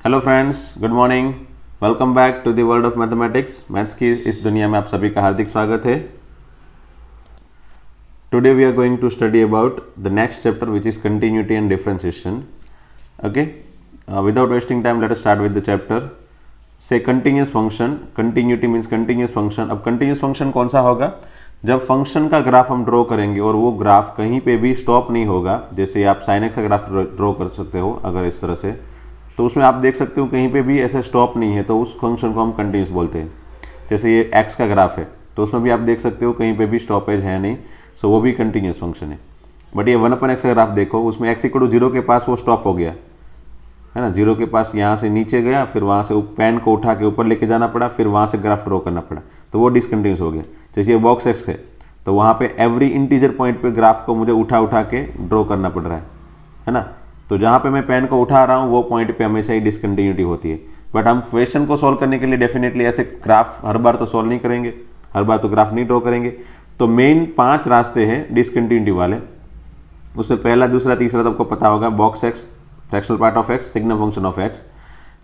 Hello friends, good morning. Welcome back to the world of mathematics. Maths की इस दुनिया में आप सभी का हार्दिक स्वागत है। Today we are going to study about the next chapter which is continuity and differentiation. Okay, without wasting time let us start with the chapter. Say continuous function, continuity means continuous function. अब continuous function कौन सा होगा? जब function का graph हम draw करेंगे और वो ग्राफ कहीं पे भी स्टॉप नहीं होगा। जैसे आप साइन एक्स का ग्राफ ड्रॉ कर सकते हो अगर इस तरह से, तो उसमें आप देख सकते हो कहीं पे भी ऐसा स्टॉप नहीं है, तो उस फंक्शन को हम कंटिन्यूस बोलते हैं। जैसे ये एक्स का ग्राफ है तो उसमें भी आप देख सकते हो कहीं पे भी स्टॉपेज है नहीं, सो वो भी कंटिन्यूस फंक्शन है। बट ये 1/x का ग्राफ देखो, उसमें x = 0 के पास वो स्टॉप हो गया है ना, 0 के पास यहाँ से नीचे गया, फिर वहाँ से पेन को उठा के ऊपर लेके जाना पड़ा, फिर वहाँ से ग्राफ ड्रॉ करना पड़ा, तो वो डिसकंटिन्यूस हो गया। जैसे ये बॉक्स x है तो वहाँ पे एवरी इंटीजर पॉइंट पे ग्राफ को मुझे उठा उठा के ड्रॉ करना पड़ रहा है ना। तो जहाँ पे मैं पेन को उठा रहा हूँ वो पॉइंट पे हमेशा ही डिसकंटिन्यूटी होती है। बट हम क्वेश्चन को सॉल्व करने के लिए डेफिनेटली ऐसे ग्राफ हर बार तो सॉल्व नहीं करेंगे, हर बार तो ग्राफ नहीं ड्रॉ करेंगे। तो मेन 5 रास्ते हैं डिसकंटिन्यूटी वाले। उसमें पहला, दूसरा, तीसरा तो आपको पता होगा। Box x, fractional part of x, signum function of x,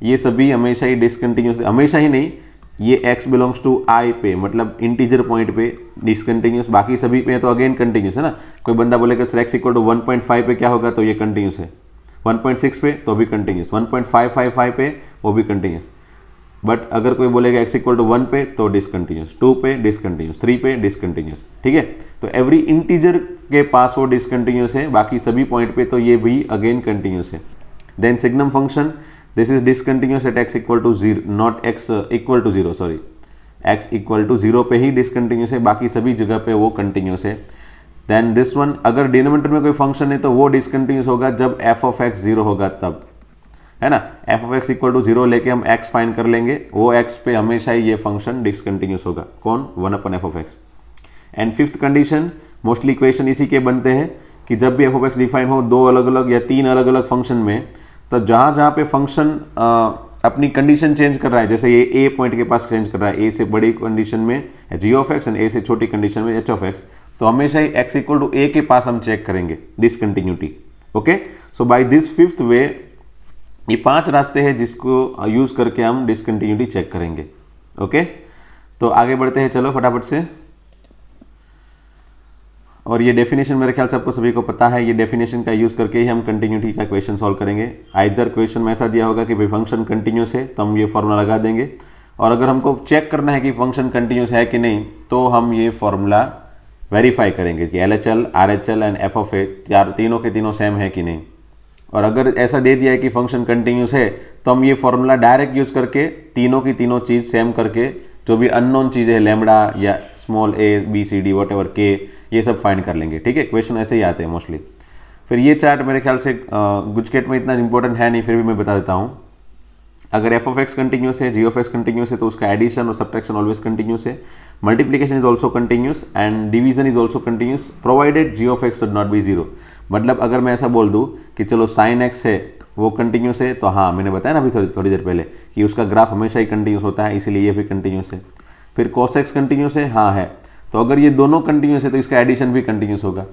ये सभी हमेशा ही डिसकंटिन्यूस, हमेशा ही नहीं, ये x बिलोंग्स टू i पे, मतलब इंटीजर पॉइंट पे डिसकंटिन्यूस, बाकी सभी पे तो अगेन कंटिन्यूस है ना। कोई बंदा बोलेगा सर x = 1.5 पे क्या होगा, तो ये कंटिन्यूस है। 1.6 पे तो भी कंटिन्यूस, 1.555 पे वो भी कंटिन्यूस। बट अगर कोई बोलेगा x = 1 पे तो डिसकंटिन्यूस, 2 पे डिसकंटिन्यूस, 3 पे डिसकंटिन्यूस, ठीक है। तो एवरी इंटीजर के पास वो डिसकंटिन्यूस है, बाकी सभी पॉइंट पे तो ये भी अगेन कंटिन्यूस है। Then signum function, this is discontinuous at x = 0, not x = 0, sorry, x = 0 पे ही डिसकंटिन्यूस है, बाकी सभी जगह पे वो कंटिन्यूस है। देन दिस वन, अगर डिनोमिनेटर में कोई फंक्शन है तो वो डिसकंटिन्यूस होगा जब f(x) 0 होगा तब, है ना। f(x) = 0 लेके हम x फाइंड कर लेंगे, वो x पे हमेशा ही ये फंक्शन डिसकंटिन्यूस होगा। कौन? 1/f(x). And fifth condition, mostly equation इसी के बनते हैं कि जब भी f(x) डिफाइन हो 2 अलग अलग या 3 अलग अलग फंक्शन में, तो जहाँ जहाँ पे फंक्शन अपनी कंडीशन चेंज कर रहा है, जैसे ये a पॉइंट के पास चेंज कर रहा है, a से बड़ी कंडीशन में g(x) एंड a से छोटी कंडीशन में h(x), तो हमेशा ही x = a के पास हम चेक करेंगे discontinuity. Okay, so by this fifth way, ये 5 रास्ते हैं जिसको यूज करके हम डिसकंटिन्यूटी चेक करेंगे। ओके, तो आगे बढ़ते हैं, चलो फटाफट से। और ये डेफिनेशन मेरे ख्याल से आपको सभी को पता है, ये डेफिनेशन का यूज करके ही हम कंटिन्यूटी का क्वेश्चन सॉल्व करेंगे। आइदर क्वेश्चन में ऐसा दिया होगा कि भाई फंक्शन कंटिन्यूस है तो हम ये फॉर्मूला लगा देंगे, और अगर हमको चेक करना है कि फंक्शन कंटिन्यूस है कि नहीं तो हम ये फॉर्मूला वेरीफाई करेंगे कि LHL, RHL एंड f(a) तीनों के तीनों सेम है कि नहीं। और अगर ऐसा दे दिया है कि फंक्शन कंटिन्यूस है तो हम ये फॉर्मूला डायरेक्ट यूज करके तीनों की तीनों चीज सेम करके, जो भी अननोन चीजें लैम्बडा या small a b c d what ever k, ये सब फाइंड कर लेंगे। ठीक है, क्वेश्चन ऐसे ही आते हैं मोस्टली। फिर ये चार्ट मेरे ख्याल से गुजकेट में इतना इंपॉर्टेंट है नहीं, फिर भी मैं बता देता हूँ। अगर f(x) कंटिन्यूस है, g(x) कंटिन्यूस है, तो उसका एडिशन और सब्ट्रैक्शन ऑलवेज कंटिन्यूस है। Multiplication is also continuous and division is also continuous provided g(x) should not be 0। मतलब अगर मैं ऐसा बोल दूं कि चलो sin x है वो कंटिन्यूस है, तो हाँ, मैंने बताया ना अभी थोड़ी देर पहले कि उसका ग्राफ हमेशा ही कंटिन्यूस होता है, इसीलिए ये भी कंटिन्यूस है। फिर cos x कंटिन्यूस है, हाँ है, तो अगर ये दोनों कंटिन्यूस है तो इसका एडिशन भी कंटिन्यूस होगा,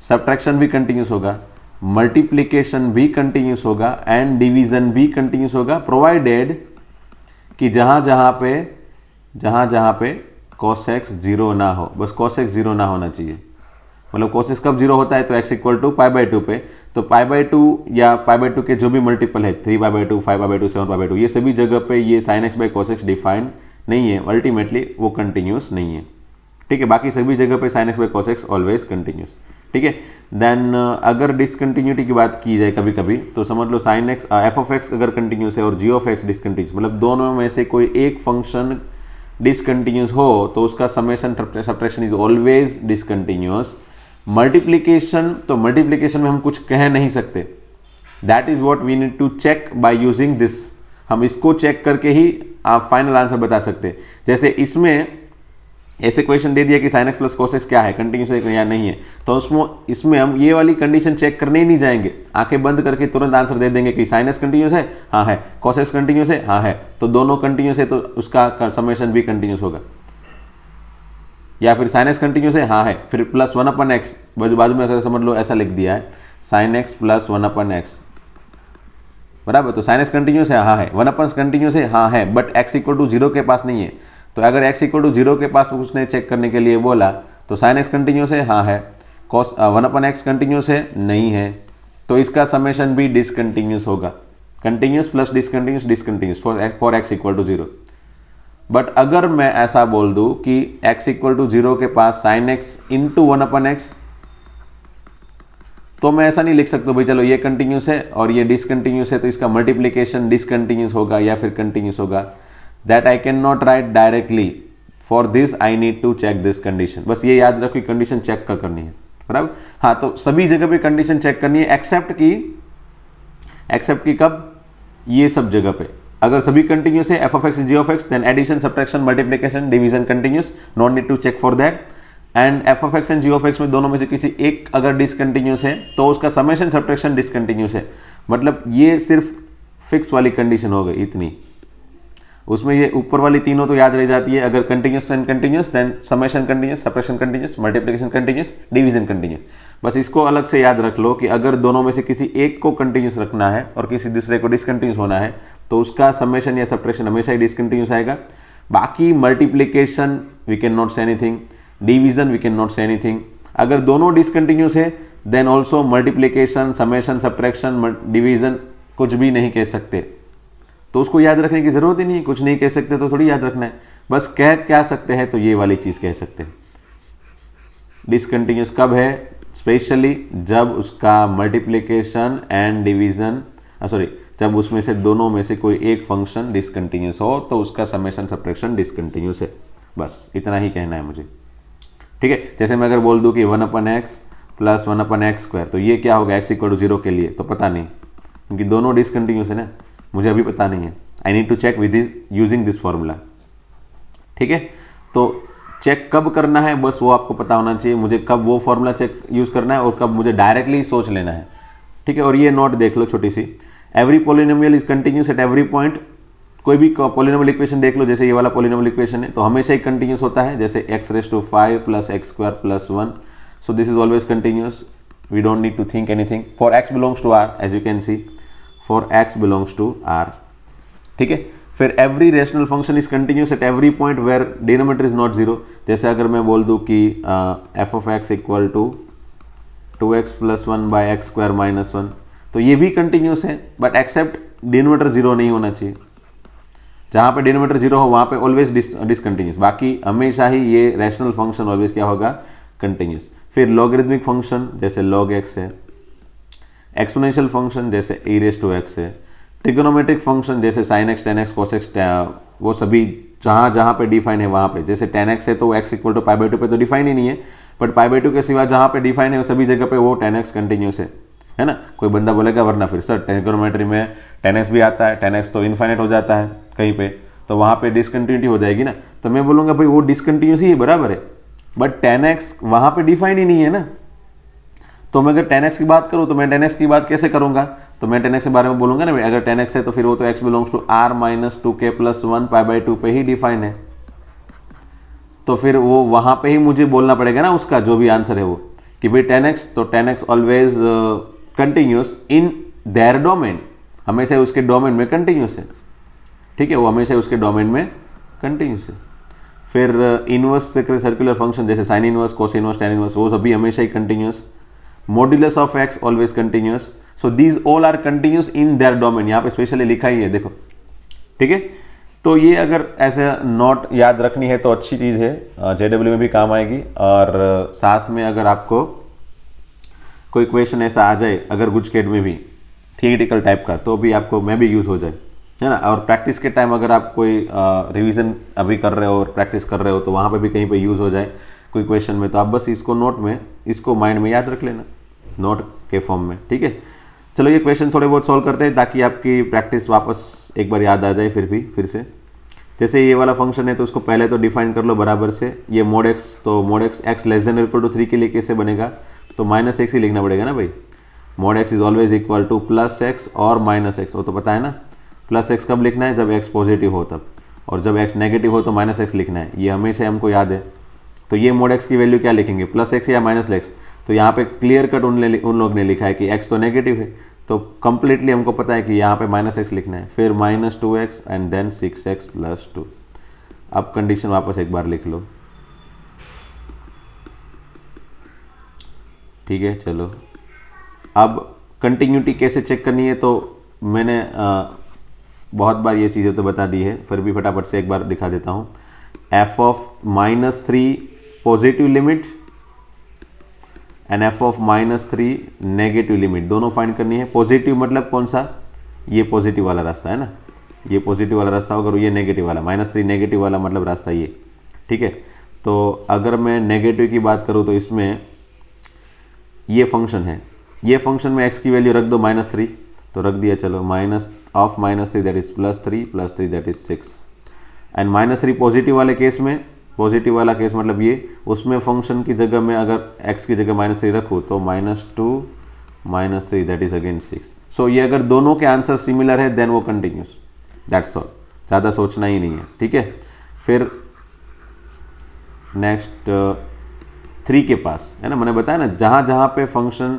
सब्ट्रैक्शन भी कंटिन्यूस होगा, मल्टीप्लिकेशन भी कंटिन्यूस होगा एंड डिवीजन भी कंटिन्यूस होगा, प्रोवाइडेड कि जहां जहां पे cos x 0 ना हो, बस cos x 0 ना होना चाहिए। मतलब cos x कब 0 होता है, तो x = π/2 पे, तो π/2 या π/2 के जो भी मल्टीपल है, 3π/2, 5π/2, 7π/2, ये सभी जगह पे ये sin x cos x defined नहीं है, अल्टीमेटली वो कंटिन्यूस नहीं है। ठीक है, बाकी सभी जगह पे sin x cos x always continuous. ठीक है, देन अगर डिसकंटिन्यूटी की बात की जाए कभी कभी, तो समझ लो sin x f(x) अगर कंटिन्यूस है और g(x) डिसकंटिन्यूस, मतलब दोनों में से कोई एक फंक्शन डिसकंटिन्यूस हो तो उसका summation subtraction is always discontinuous. Multiplication, तो मल्टीप्लिकेशन में हम कुछ कह नहीं सकते, that is what we need to check by using this. हम इसको चेक करके ही आप फाइनल आंसर बता सकते हैं। जैसे इसमें ऐसे क्वेश्चन दे दिया कि sin x cos x क्या है, कंटिन्यूस है या नहीं है, तो इसमें हम ये वाली कंडीशन चेक करने ही नहीं जाएंगे, आंखें बंद करके तुरंत आंसर दे देंगे कि sin x कंटिन्यूस है, हाँ है, cos x कंटिन्यूस है, हाँ है, तो दोनों कंटिन्यूस है तो उसका समेशन भी कंटिन्यूस होगा। या फिर sin x कंटिन्यूस है, हाँ है, फिर प्लस 1/x बाजू में अगर समझ लो ऐसा लिख दिया है sin x + 1/x, बराबर। तो साइन एक्स कंटिन्यूस है, हाँ है। 1/x कंटिन्यूस है, हाँ है, बट x इक्वल टू 0 के पास नहीं है। तो अगर x इक्वल टू 0 के पास उसने चेक करने के लिए बोला तो साइन एक्स कंटिन्यूस है, हाँ है। कॉस 1/x कंटिन्यूस है, नहीं है। तो इसका समेशन भी डिसकंटिन्यूस होगा। Continuous plus discontinuous, discontinuous for x equal to 0। But अगर मैं ऐसा बोल दूं कि x इक्वल टू 0 के पास साइन एक्स इंटू 1/x, तो मैं ऐसा नहीं लिख सकता भाई चलो ये कंटिन्यूस है और ये डिसकंटिन्यूस है तो इसका मल्टीप्लीकेशन डिसकंटिन्यूस होगा या फिर कंटिन्यूस होगा। That I can not write directly. For this I need to check this condition. बस ये याद रखो कि कंडीशन चेक कर करनी है, बराबर। हाँ, तो सभी जगह पे कंडीशन चेक करनी है एक्सेप्ट की कब, ये सब जगह पे अगर सभी कंटिन्यूस है, f of x is g of x, then addition, subtraction, multiplication, division continuous, no need to check for that. And f of x and g of x में दोनों में से किसी एक अगर डिसकंटिन्यूस है तो उसका समेशन सब्ट्रैक्शन डिसकंटिन्यूस है। मतलब ये सिर्फ फिक्स वाली कंडीशन हो गई इतनी। उसमें ये ऊपर वाली तीनों तो याद रह जाती है। अगर continuous then continuous, then summation continuous, subtraction continuous, multiplication continuous, division continuous. बस इसको अलग से याद रख लो कि अगर दोनों में से किसी एक को कंटिन्यूस रखना है और किसी दूसरे को डिसकंटिन्यूस होना है तो उसका समेशन या सब्ट्रैक्शन हमेशा ही डिसकंटिन्यूस आएगा। बाकी multiplication we can not say anything, division we can not say anything. अगर दोनों डिसकंटिन्यूस है then also multiplication, summation, subtraction, division कुछ भी नहीं कह सकते। तो उसको याद रखने की जरूरत ही नहीं है। कुछ नहीं कह सकते तो थोड़ी याद रखना है। बस कह क्या सकते हैं तो ये वाली चीज कह सकते हैं। डिसकंटिन्यूस कब है? स्पेशली जब उसका मल्टीप्लिकेशन एंड डिवीजन जब उसमें से दोनों में से कोई एक फंक्शन डिसकंटिन्यूस हो तो उसका समेशन सब्ट्रैक्शन डिसकंटिन्यूस है। बस इतना ही कहना है मुझे, ठीक है। जैसे मैं अगर बोल दूं कि 1/x प्लस 1/x² तो ये क्या होगा x इक्वल टू 0 के लिए, तो पता नहीं क्योंकि दोनों डिसकंटिन्यूस है ना, मुझे अभी पता नहीं है। I need to check with using this formula, ठीक है। तो चेक कब करना है बस वो आपको पता होना चाहिए। मुझे कब वो फॉर्मूला चेक यूज करना है और कब मुझे डायरेक्टली सोच लेना है, ठीक है। और ये नोट देख लो छोटी सी, every polynomial is continuous at every point. कोई भी पॉलिनोमियल इक्वेशन देख लो, जैसे ये वाला पॉलिनोमियल इक्वेशन है तो हमेशा ही कंटिन्यूस होता है। जैसे x⁵ plus x² plus 1, so this is always continuous. We don't need to think anything. For x belongs to r, as you can see, for x belongs to r, ठीक है। फिर every rational function is continuous at every point where denominator is not 0। जैसे अगर मैं बोल दूं कि f of x equal to 2x plus 1 by x² minus 1, तो ये भी कंटिन्यूस है बट एक्सेप्ट डिनोमिनेटर 0 नहीं होना चाहिए। जहां पे डिनोमिनेटर 0 हो वहां पे ऑलवेज डिसकंटिन्यूस। बाकी हमेशा ही ये रैशनल फंक्शन ऑलवेज क्या होगा? कंटिन्यूस। फिर लॉगरिथमिक फंक्शन जैसे log x है, एक्सपोनेंशियल फंक्शन जैसे e⁻x है, ट्रिगोनोमेट्रिक फंक्शन जैसे sin x, tan x, cos x, वो सभी जहां जहां पे डिफाइन है वहां पे। जैसे tan x है तो x इक्वल टू π/2 पे तो डिफाइन ही नहीं है, बट π/2 के सिवा जहां पे डिफाइन है सभी जगह पे वो tan x कंटिन्यूस है ना। कोई बंदा बोलेगा वरना फिर सर ट्रिगोनोमेट्री में tan x भी आता है, tan x तो इनफाइनाइट हो जाता है कहीं पे, तो वहां पे डिसकंटिन्यूटी हो जाएगी ना। तो मैं बोलूंगा भाई वो डिसकंटिन्यूस ही है, बराबर है, बट tan x वहां पे डिफाइन ही नहीं है ना। तो मैं अगर tan x की बात करूं तो मैं tan x की बात कैसे करूंगा? तो मैं tan x के बारे में बोलूंगा ना, अगर tan x है तो फिर वो तो x belongs to r minus 2k plus 1 π/2 पे ही डिफाइन है। तो फिर वो वहां पे ही मुझे बोलना पड़ेगा ना उसका जो भी आंसर है वो, कि भाई tan x, तो tan x always continuous in their domain, हमेशा उसके डोमेन में कंटिन्यूस है, ठीक है। वो हमेशा उसके डोमेन में कंटिन्यूस है। फिर इनवर्स सर्कुलर फंक्शन जैसे sine inverse, cos inverse, tan inverse, वो सभी हमेशा ही continuous. Modulus of x always continuous. So these all are continuous in their domain. यहाँ पे स्पेशली लिखा ही है, देखो, ठीक है। तो ये अगर ऐसे नोट याद रखनी है तो अच्छी चीज़ है, JW में भी काम आएगी। और साथ में अगर आपको कोई क्वेश्चन ऐसा आ जाए अगर गुजकेट में भी थियोरेटिकल टाइप का, तो भी आपको में भी यूज़ हो जाए, है ना। और प्रैक्टिस के टाइम अगर आप कोई रिवीजन अभी कर रहे हो और प्रैक्टिस कर रहे हो तो वहाँ पे भी कहीं पे यूज़ हो जाए कोई क्वेश्चन में, तो आप बस इसको नोट में, इसको माइंड में याद रख लेना नोट के फॉर्म में, ठीक है। चलो ये क्वेश्चन थोड़े बहुत सॉल्व करते हैं ताकि आपकी प्रैक्टिस वापस एक बार याद आ जाए फिर से। जैसे ये वाला फंक्शन है तो उसको पहले तो डिफाइन कर लो बराबर से। ये mod x, तो mod x x less than equal to 3 के लिए कैसे बनेगा? तो -x ही लिखना पड़ेगा ना भाई। mod x is always equal two plus x और -x, वो तो पता है ना। प्लस एक्स कब लिखना है? जब x पॉजिटिव हो तब, और जब x नेगेटिव हो तो -x लिखना है, ये हमेशा हमको याद है। तो ये mod x की वैल्यू क्या लिखेंगे? +x या -x? तो यहाँ पे क्लियर कट उन लोग ने लिखा है कि x तो नेगेटिव है, तो कंप्लीटली हमको पता है कि यहाँ पे -x लिखना है, फिर -2x एंड देन 6x + 2। अब कंडीशन वापस एक बार लिख लो, ठीक है। चलो अब कंटिन्यूटी कैसे चेक करनी है, तो मैंने बहुत बार ये चीज़ें तो बता दी है, फिर भी फटाफट से एक बार दिखा देता हूँ। f(-3) positive limit and f(-3) negative limit, दोनों फाइंड करनी है। पॉजिटिव मतलब कौन सा, ये पॉजिटिव वाला रास्ता है ना, ये पॉजिटिव वाला रास्ता होगा, और ये नेगेटिव वाला, -3 नेगेटिव वाला मतलब रास्ता ये, ठीक है। तो अगर मैं नेगेटिव की बात करूँ तो इसमें ये फंक्शन है, ये फंक्शन में x की वैल्यू रख दो -3, तो रख दिया। चलो -(-3) that is +3 +3 that is 6 and -3 positive वाले केस में, पॉजिटिव वाला केस मतलब ये, उसमें फंक्शन की जगह में अगर x की जगह -3 रखूँ तो -2 -3 दैट इज अगेन 6। सो ये अगर दोनों के आंसर सिमिलर है देन वो कंटिन्यूस, दैट्स ऑल, ज़्यादा सोचना ही नहीं है, ठीक है। फिर नेक्स्ट 3 के पास है ना, मैंने बताया ना, जहाँ जहाँ पे फंक्शन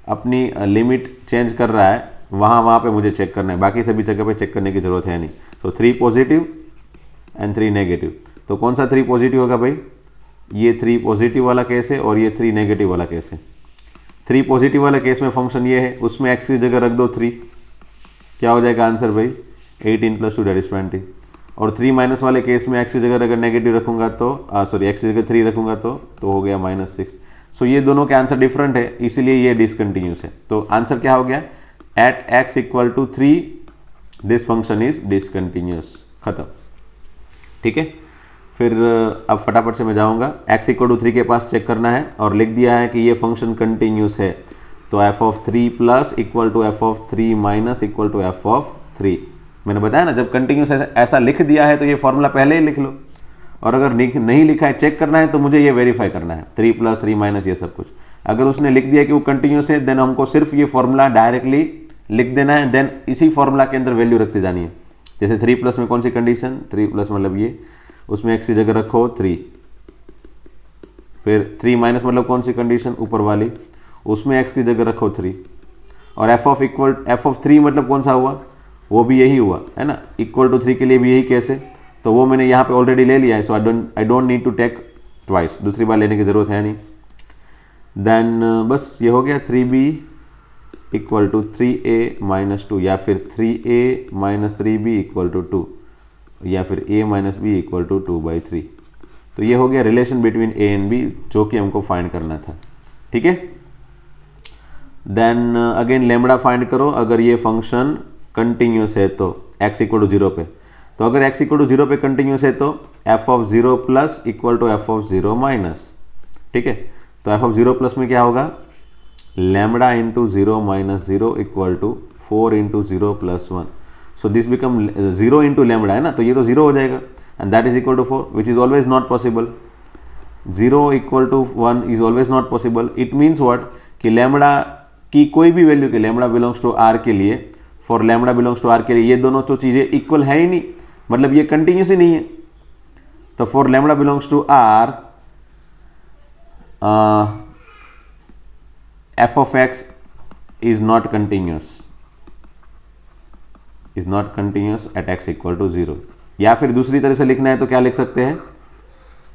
अपनी लिमिट चेंज कर रहा है वहाँ पे मुझे चेक करना है, बाकी सभी जगह पे चेक करने की जरूरत है नहीं। तो 3 पॉजिटिव एंड 3 नेगेटिव, तो कौन सा 3 पॉजिटिव होगा भाई, ये 3 पॉजिटिव वाला केस है और ये 3 नेगेटिव वाला केस है। 3 पॉजिटिव वाला केस में फंक्शन ये है, उसमें x की जगह रख दो 3, क्या हो जाएगा आंसर भाई, 18 + 2 दैट इज 20। और 3 माइनस वाले केस में x की जगह अगर नेगेटिव रखूंगा तो सॉरी x की जगह 3 रखूंगा तो हो गया -6। सो ये दोनों के आंसर डिफरेंट है, इसीलिए ये डिसकंटिन्यूस है। तो आंसर क्या हो गया, at x = 3 this function is discontinuous, खत्म, ठीक है। फिर अब फटाफट से मैं जाऊंगा, x = 3 के पास चेक करना है और लिख दिया है कि ये फंक्शन कंटिन्यूस है, तो f(3 + f(3 - f(3)। मैंने बताया ना, जब कंटिन्यूस ऐसा लिख दिया है तो ये फॉर्मूला पहले ही लिख लो, और अगर नहीं लिखा है, चेक करना है, तो मुझे ये वेरीफाई करना है, 3 + 3 - ये सब कुछ। अगर उसने लिख दिया कि वो कंटिन्यूस है देन हमको सिर्फ ये फॉर्मूला डायरेक्टली लिख देना है, देन इसी फॉर्मूला के अंदर वैल्यू रखती जानी है। जैसे 3+ में कौन सी कंडीशन, 3+ मतलब ये, उसमें x की जगह रखो 3, फिर 3 - मतलब कौन सी कंडीशन, ऊपर वाली, उसमें x की जगह रखो 3, और f(3) मतलब कौन सा हुआ, वो भी यही हुआ है ना, =3 के लिए भी यही केस है, तो वो मैंने यहाँ पे ऑलरेडी ले लिया है, so I don't need to take twice, दूसरी बार लेने की जरूरत है नहीं। देन बस ये हो गया, 3b = 3a - 2, या फिर 3a - 3b = 2, या फिर a - b = 2/3। तो ये हो गया relation between a and b, जो कि हमको फाइंड करना था, ठीक है। देन अगेन लैम्बडा फाइंड करो, अगर ये फंक्शन कंटिन्यूस है तो x = 0 पे, तो अगर x = 0 पे कंटिन्यूस है तो f(0 + = f(0 - ठीक है। तो f(0 + में क्या होगा, lambda × 0 - 0 = 4 × 0 + 1, so this become 0 × lambda है ना, तो ये तो 0 हो जाएगा, and that is = 4 which is always not possible. 0 = 1 is always not possible. It means what, कि लैम्बडा की कोई भी वैल्यू के, लैम्बडा बिलोंग्स टू r के लिए, for lambda belongs to r के लिए ये दोनों तो चीज़ें इक्वल है ही नहीं, मतलब ये कंटिन्यूस ही नहीं है। तो for lambda belongs to r f(x) is not continuous at x = 0। या फिर दूसरी तरह से लिखना है तो क्या लिख सकते हैं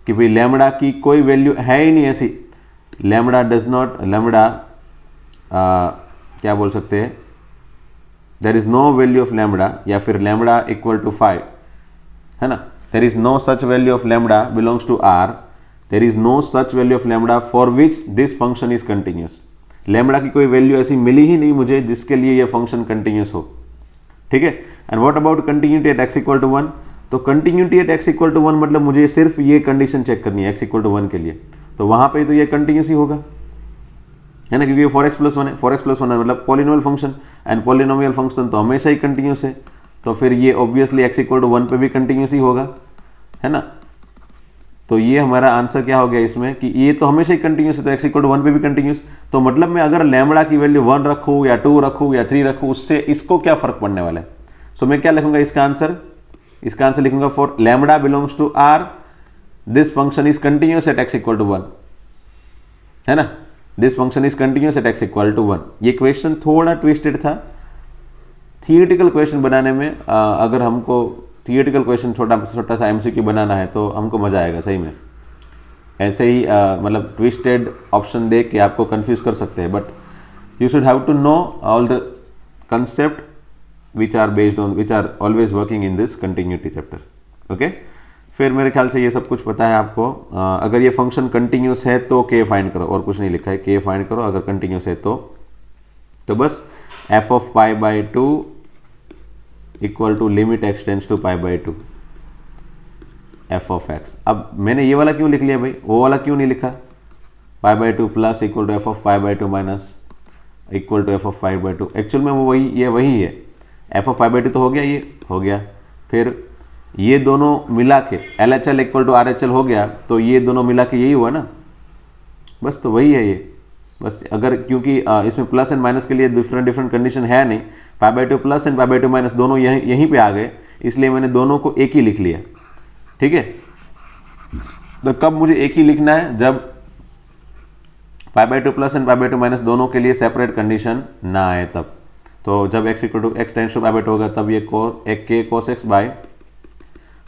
कि भाई लैम्बडा की कोई वैल्यू है ही नहीं ऐसी, लैम्बडा क्या बोल सकते हैं, there is no value of lambda, या फिर लैम्बडा = 5 है ना, there is no such value of lambda belongs to r, there is no such value of lambda for which this function is continuous. Lambda की कोई value ऐसी मिली ही नहीं मुझे जिसके लिए ये फंक्शन कंटिन्यूस हो, ठीक है। And what about continuity at x = 1, तो कंटिन्यूटी एट x = 1 मतलब मुझे सिर्फ ये कंडीशन चेक करनी है x = 1 के लिए, तो वहां पे तो ये कंटिन्यूस ही होगा, है ना, क्योंकि 4x + 1 है, 4x + 1 है मतलब polynomial function, and polynomial function तो हमेशा ही कंटिन्यूस है, तो फिर ये ऑब्वियसली x = 1 पे भी कंटिन्यूस ही होगा, है ना। तो ये हमारा आंसर क्या हो गया इसमें, कि ये तो हमेशा ही कंटिन्यूस है, तो x = 1 पे भी कंटिन्यूस। तो मतलब मैं अगर लैम्बडा की वैल्यू 1 रखूँ या 2 रखूँ या 3 रखूँ, उससे इसको क्या फर्क पड़ने वाला है। सो मैं क्या लिखूंगा इसका आंसर लिखूंगा, for lambda belongs to r this function is continuous at x = 1, है ना। This function is continuous at x equal to 1। ये क्वेश्चन थोड़ा ट्विस्टेड था। थियोरेटिकल क्वेश्चन बनाने में अगर हमको थियोरेटिकल क्वेश्चन छोटा सा एमसीक्यू बनाना है तो हमको मज़ा आएगा सही में। ऐसे ही मतलब ट्विस्टेड ऑप्शन देख के आपको कंफ्यूज कर सकते हैं, but you should have to know all the concept which are always working in this continuity chapter. Okay, फिर मेरे ख्याल से ये सब कुछ पता है आपको। अगर ये फंक्शन कंटिन्यूस है तो के फाइंड करो, और कुछ नहीं लिखा है, के फाइंड करो। अगर कंटिन्यूस है तो बस F of pi by two equal to limit X tends to pi by two F of X. अब मैंने ये वाला क्यों लिख लिया भाई, वो वाला क्यों नहीं लिखा? Pi by two plus equal to F of pi by two minus equal to F of pi by two. Actual में वो वही है। F of pi by two तो हो गया, ये हो गया। फिर ये दोनों मिला के L H L equal to R H L हो गया, तो ये दोनों मिला के यही हुआ ना, बस तो वही है ये। बस अगर क्योंकि इसमें प्लस एंड माइनस के लिए डिफरेंट कंडीशन है नहीं, पाई by two plus and pi by two minus दोनों यहीं पे आ गए, इसलिए मैंने दोनों को एक ही लिख लिया। ठीक है, तो कब मुझे एक ही लिखना है? जब पाई by two plus and pi by two minus दोनों के लिए सेपरेट कंडीशन ना आए तब। तो जब x equal to X tends to pi by two होगा तब ये एक के cos X by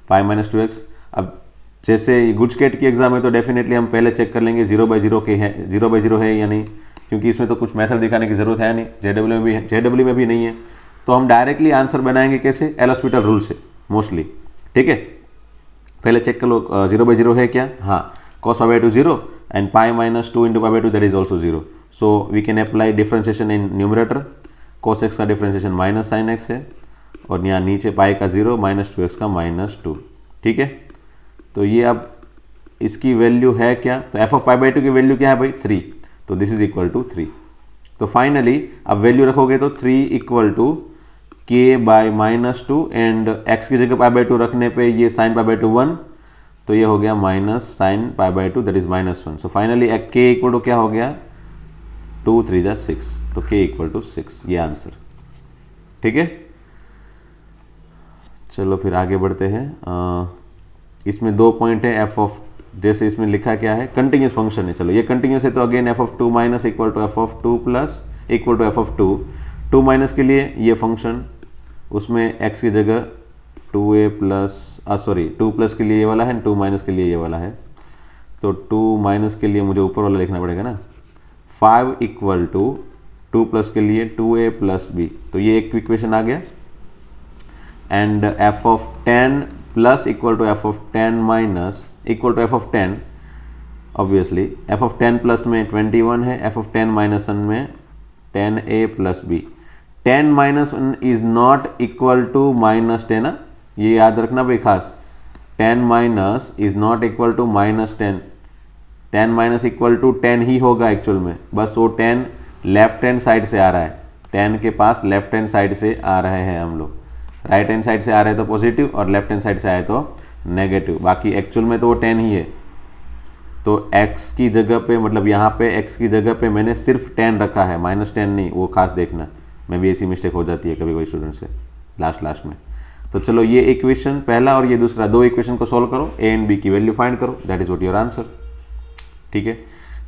pi minus two X. अब जैसे गुजकेट की एग्जाम है तो डेफिनेटली हम पहले चेक कर लेंगे 0 बाई 0 के है, 0 बाई 0 है या नहीं, क्योंकि इसमें तो कुछ मेथड दिखाने की जरूरत है नहीं, जेडब्ल्यू में भी नहीं है। तो हम डायरेक्टली आंसर बनाएंगे कैसे? एल हॉस्पिटल रूल से मोस्टली। ठीक है, पहले चेक कर लो 0 बाई 0 है क्या? हाँ, cos pi by two 0 and pi minus 2 into pi by two that is also 0। So we can apply differentiation in numerator. cos x का डिफ्रेंशिएशन माइनस साइन एक्स है, और यहाँ नीचे पाई का 0 माइनस 2x का माइनस 2। ठीक है, तो ये अब इसकी वैल्यू है क्या? तो F of pi by to की वैल्यू क्या है भाई? 3। तो दिस इज इक्वल टू 3। तो फाइनली अब वैल्यू रखोगे तो 3 इक्वल टू के बाय माइनस 2 एंड एक्स की जगह पाई बाई टू रखने पे ये साइन पाई बाई टू 1, तो ये हो गया minus sign pi by two that is minus 1। So finally के इक्वल टू क्या हो गया? 2 3 जा 6, तो के इक्वल टू 6, ये आंसर। ठीक है, चलो फिर आगे बढ़ते हैं। इसमें 2 पॉइंट है। एफ ऑफ, जैसे इसमें लिखा क्या है, कंटिन्यूस फंक्शन है। चलो ये कंटिन्यूस है तो again F of 2 minus equal to F of 2 plus equal to F of 2। 2 minus के लिए ये फंक्शन, उसमें x की जगह 2a प्लस 2 प्लस के लिए ये वाला है, 2 माइनस के लिए ये वाला है। तो 2 माइनस के लिए मुझे ऊपर वाला लिखना पड़ेगा ना। 5 इक्वल टू 2 प्लस के लिए 2a प्लस b, तो ये एक इक्वेशन आ गया। And F of 10 plus equal to F of 10 minus equal to F of 10, obviously F of 10 plus में 21 है, एफ ऑफ 10 माइनस 1 में 10a plus b। 10 minus 1 is not equal to minus 10, ये याद रखना भाई खास। 10 minus is not equal to minus 10। 10 minus equal to 10 ही होगा एक्चुअल में, बस वो 10 लेफ्ट हैंड साइड से आ रहा है। 10 के पास लेफ्ट हैंड साइड से आ रहे हैं हम लोग, राइट हैंड साइड से आ रहे हैं तो पॉजिटिव और लेफ्ट हैंड साइड से आए तो नेगेटिव। बाकी एक्चुअल में तो वो 10 ही है। तो x की जगह पे, मतलब यहाँ पे x की जगह पे मैंने सिर्फ 10 रखा है, माइनस 10 नहीं, वो खास देखना। मैं भी ऐसी मिस्टेक हो जाती है कभी कोई स्टूडेंट से लास्ट में। तो चलो ये इक्वेशन पहला और ये दूसरा, 2 इक्वेशन को सोल्व करो, a एंड b की वैल्यू फाइंड करो, that is what your answer. ठीक है,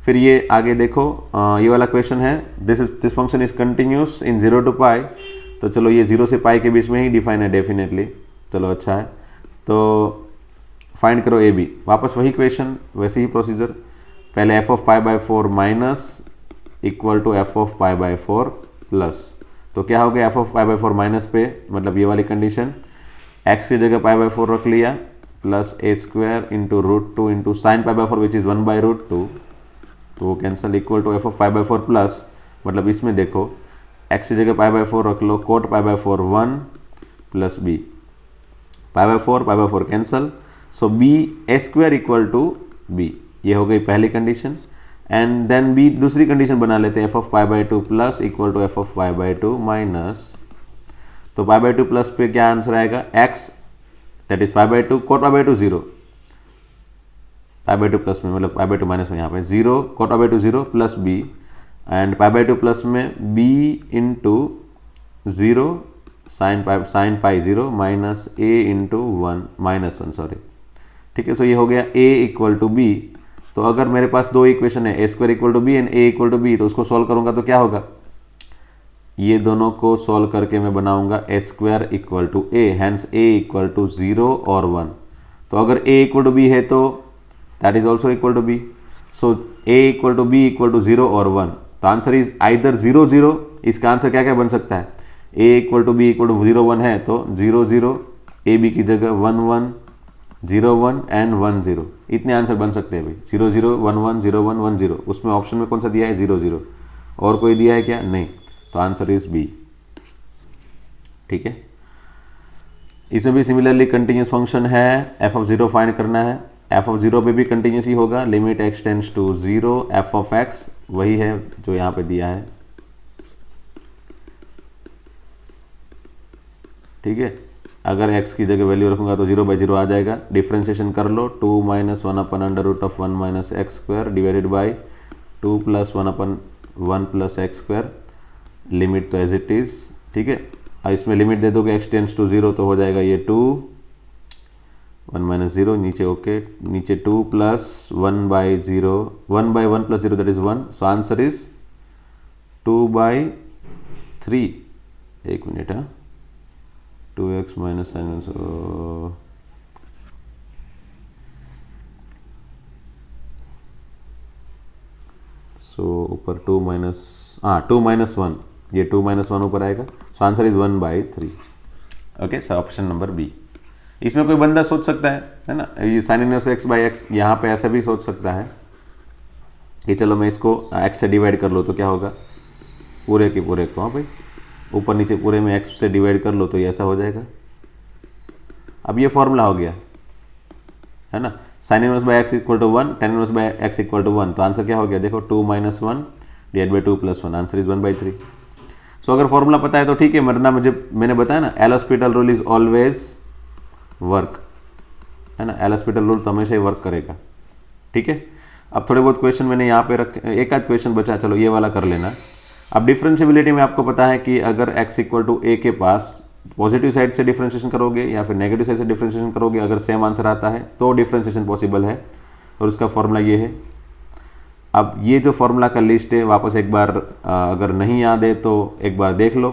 फिर ये आगे देखो, ये वाला क्वेश्चन है, this function is continuous in 0 to pi. तो चलो ये 0 से पाई के बीच में ही डिफाइन है डेफिनेटली, चलो अच्छा है। तो फाइंड करो ए बी, वापस वही क्वेश्चन, वैसे ही प्रोसीजर। पहले F of pi by 4 minus equal to F of pi by 4 plus. तो क्या हो गया? F of pi by 4 minus पे, मतलब ये वाली कंडीशन, एक्स की जगह पाई बाई 4 रख लिया, plus A square into root 2 into sine pi by 4 which is 1 by root 2, तो वो cancel, equal to F of pi by 4 plus, मतलब इसमें देखो एक्स की जगह पाई बाई 4 रख लो, cot pi by 4 1 plus b, pi by 4 cancel, so b a square equal to b, ये हो गई पहली कंडीशन। एंड देन बी दूसरी कंडीशन बना लेते हैं, F of pi by 2 plus equal to F of pi by 2 minus, तो pi by 2 plus पे क्या आंसर आएगा? X that is pi by 2 cot pi by 2 0, pi by 2 plus में, मतलब पाई बाई 2 माइनस में यहाँ पे 0 cot pi by 2 0 plus b, and pi by 2 plus में b into 0 sine pi 0 minus a into 1 minus 1, sorry. ठीक है, सो ये हो गया a इक्वल टू बी। तो अगर मेरे पास दो इक्वेशन है a square equal to b and a equal to b, तो उसको सॉल्व करूंगा तो क्या होगा, ये दोनों को सॉल्व करके मैं बनाऊंगा a square equal to a, hence a equal to 0 और 1। तो अगर ए इक्वल टू बी है तो that is also equal to B, so A equal to B equal to 0 और 1। तो आंसर इज आइदर 0 0, इसका आंसर क्या क्या बन सकता है, a equal to B equal to 0 1 है तो 0 0, ए बी की जगह 1 1, 0 1 एंड 1 0, इतने आंसर बन सकते हैं भाई, 0 0 1 1 0 1 1 0। उसमें ऑप्शन में कौन सा दिया है, 0 0, और कोई दिया है क्या, नहीं, तो आंसर इज बी। ठीक है, इसमें भी सिमिलरली कंटिन्यूस फंक्शन है, एफ ऑफ 0 फाइंड करना है, एफ ऑफ 0 पे भी कंटिन्यूस ही होगा, limit X tends to 0, F of X वही है जो यहाँ पे दिया है। ठीक है, अगर x की जगह वैल्यू रखूंगा तो 0/0 आ जाएगा, डिफ्रेंशिएशन कर लो, 2 - 1 अपन under root of 1 minus x square divided by 2 + 1 अपन 1 + एक्स स्क्वायर, लिमिट तो एज इट इज। ठीक है, इसमें लिमिट दे दोगे x टेंड्स टू 0 तो हो जाएगा ये 2 1 - 0 नीचे, ओके, नीचे 2 + 1/0 1/1 + 0 that is 1, so answer is 2/3। एक मिनट, हाँ, 2x माइनस साइन, सो ऊपर 2 माइनस 1, ये 2 - 1 ऊपर आएगा, so answer is 1/3। Okay, so option number B. इसमें कोई बंदा सोच सकता है ना, ये साइन इनवर्स x/x यहाँ पे ऐसा भी सोच सकता है कि चलो मैं इसको x से डिवाइड कर लो तो क्या होगा, पूरे के पूरे को, हाँ भाई, ऊपर नीचे पूरे में x से डिवाइड कर लो तो ये ऐसा हो जाएगा। अब ये फॉर्मूला हो गया है ना, sine inverse by x equal to 1, tan inverse by x equal to 1, तो आंसर क्या हो गया, देखो 2 - 1 डिवाइड बाई 2 + 1, आंसर इज 1/3। सो अगर फॉर्मूला पता है तो ठीक है, वरना मैंने बताया ना, L hospital rule is always work, है ना, एल हॉस्पिटल रूल तो हमेशा ही वर्क करेगा। ठीक है, अब थोड़े बहुत क्वेश्चन मैंने यहाँ पे रखे, एक आध क्वेश्चन बचा, चलो ये वाला कर लेना। अब डिफरेंशिएबिलिटी में आपको पता है कि अगर x इक्वल टू ए के पास पॉजिटिव साइड से डिफरेंशिएशन करोगे या फिर नेगेटिव साइड से डिफरेंशिएशन करोगे, अगर सेम आंसर आता है तो डिफरेंशिएशन पॉसिबल है, और उसका फॉर्मूला ये है। अब ये जो फॉर्मूला का लिस्ट है वापस एक बार अगर नहीं याद है तो एक बार देख लो।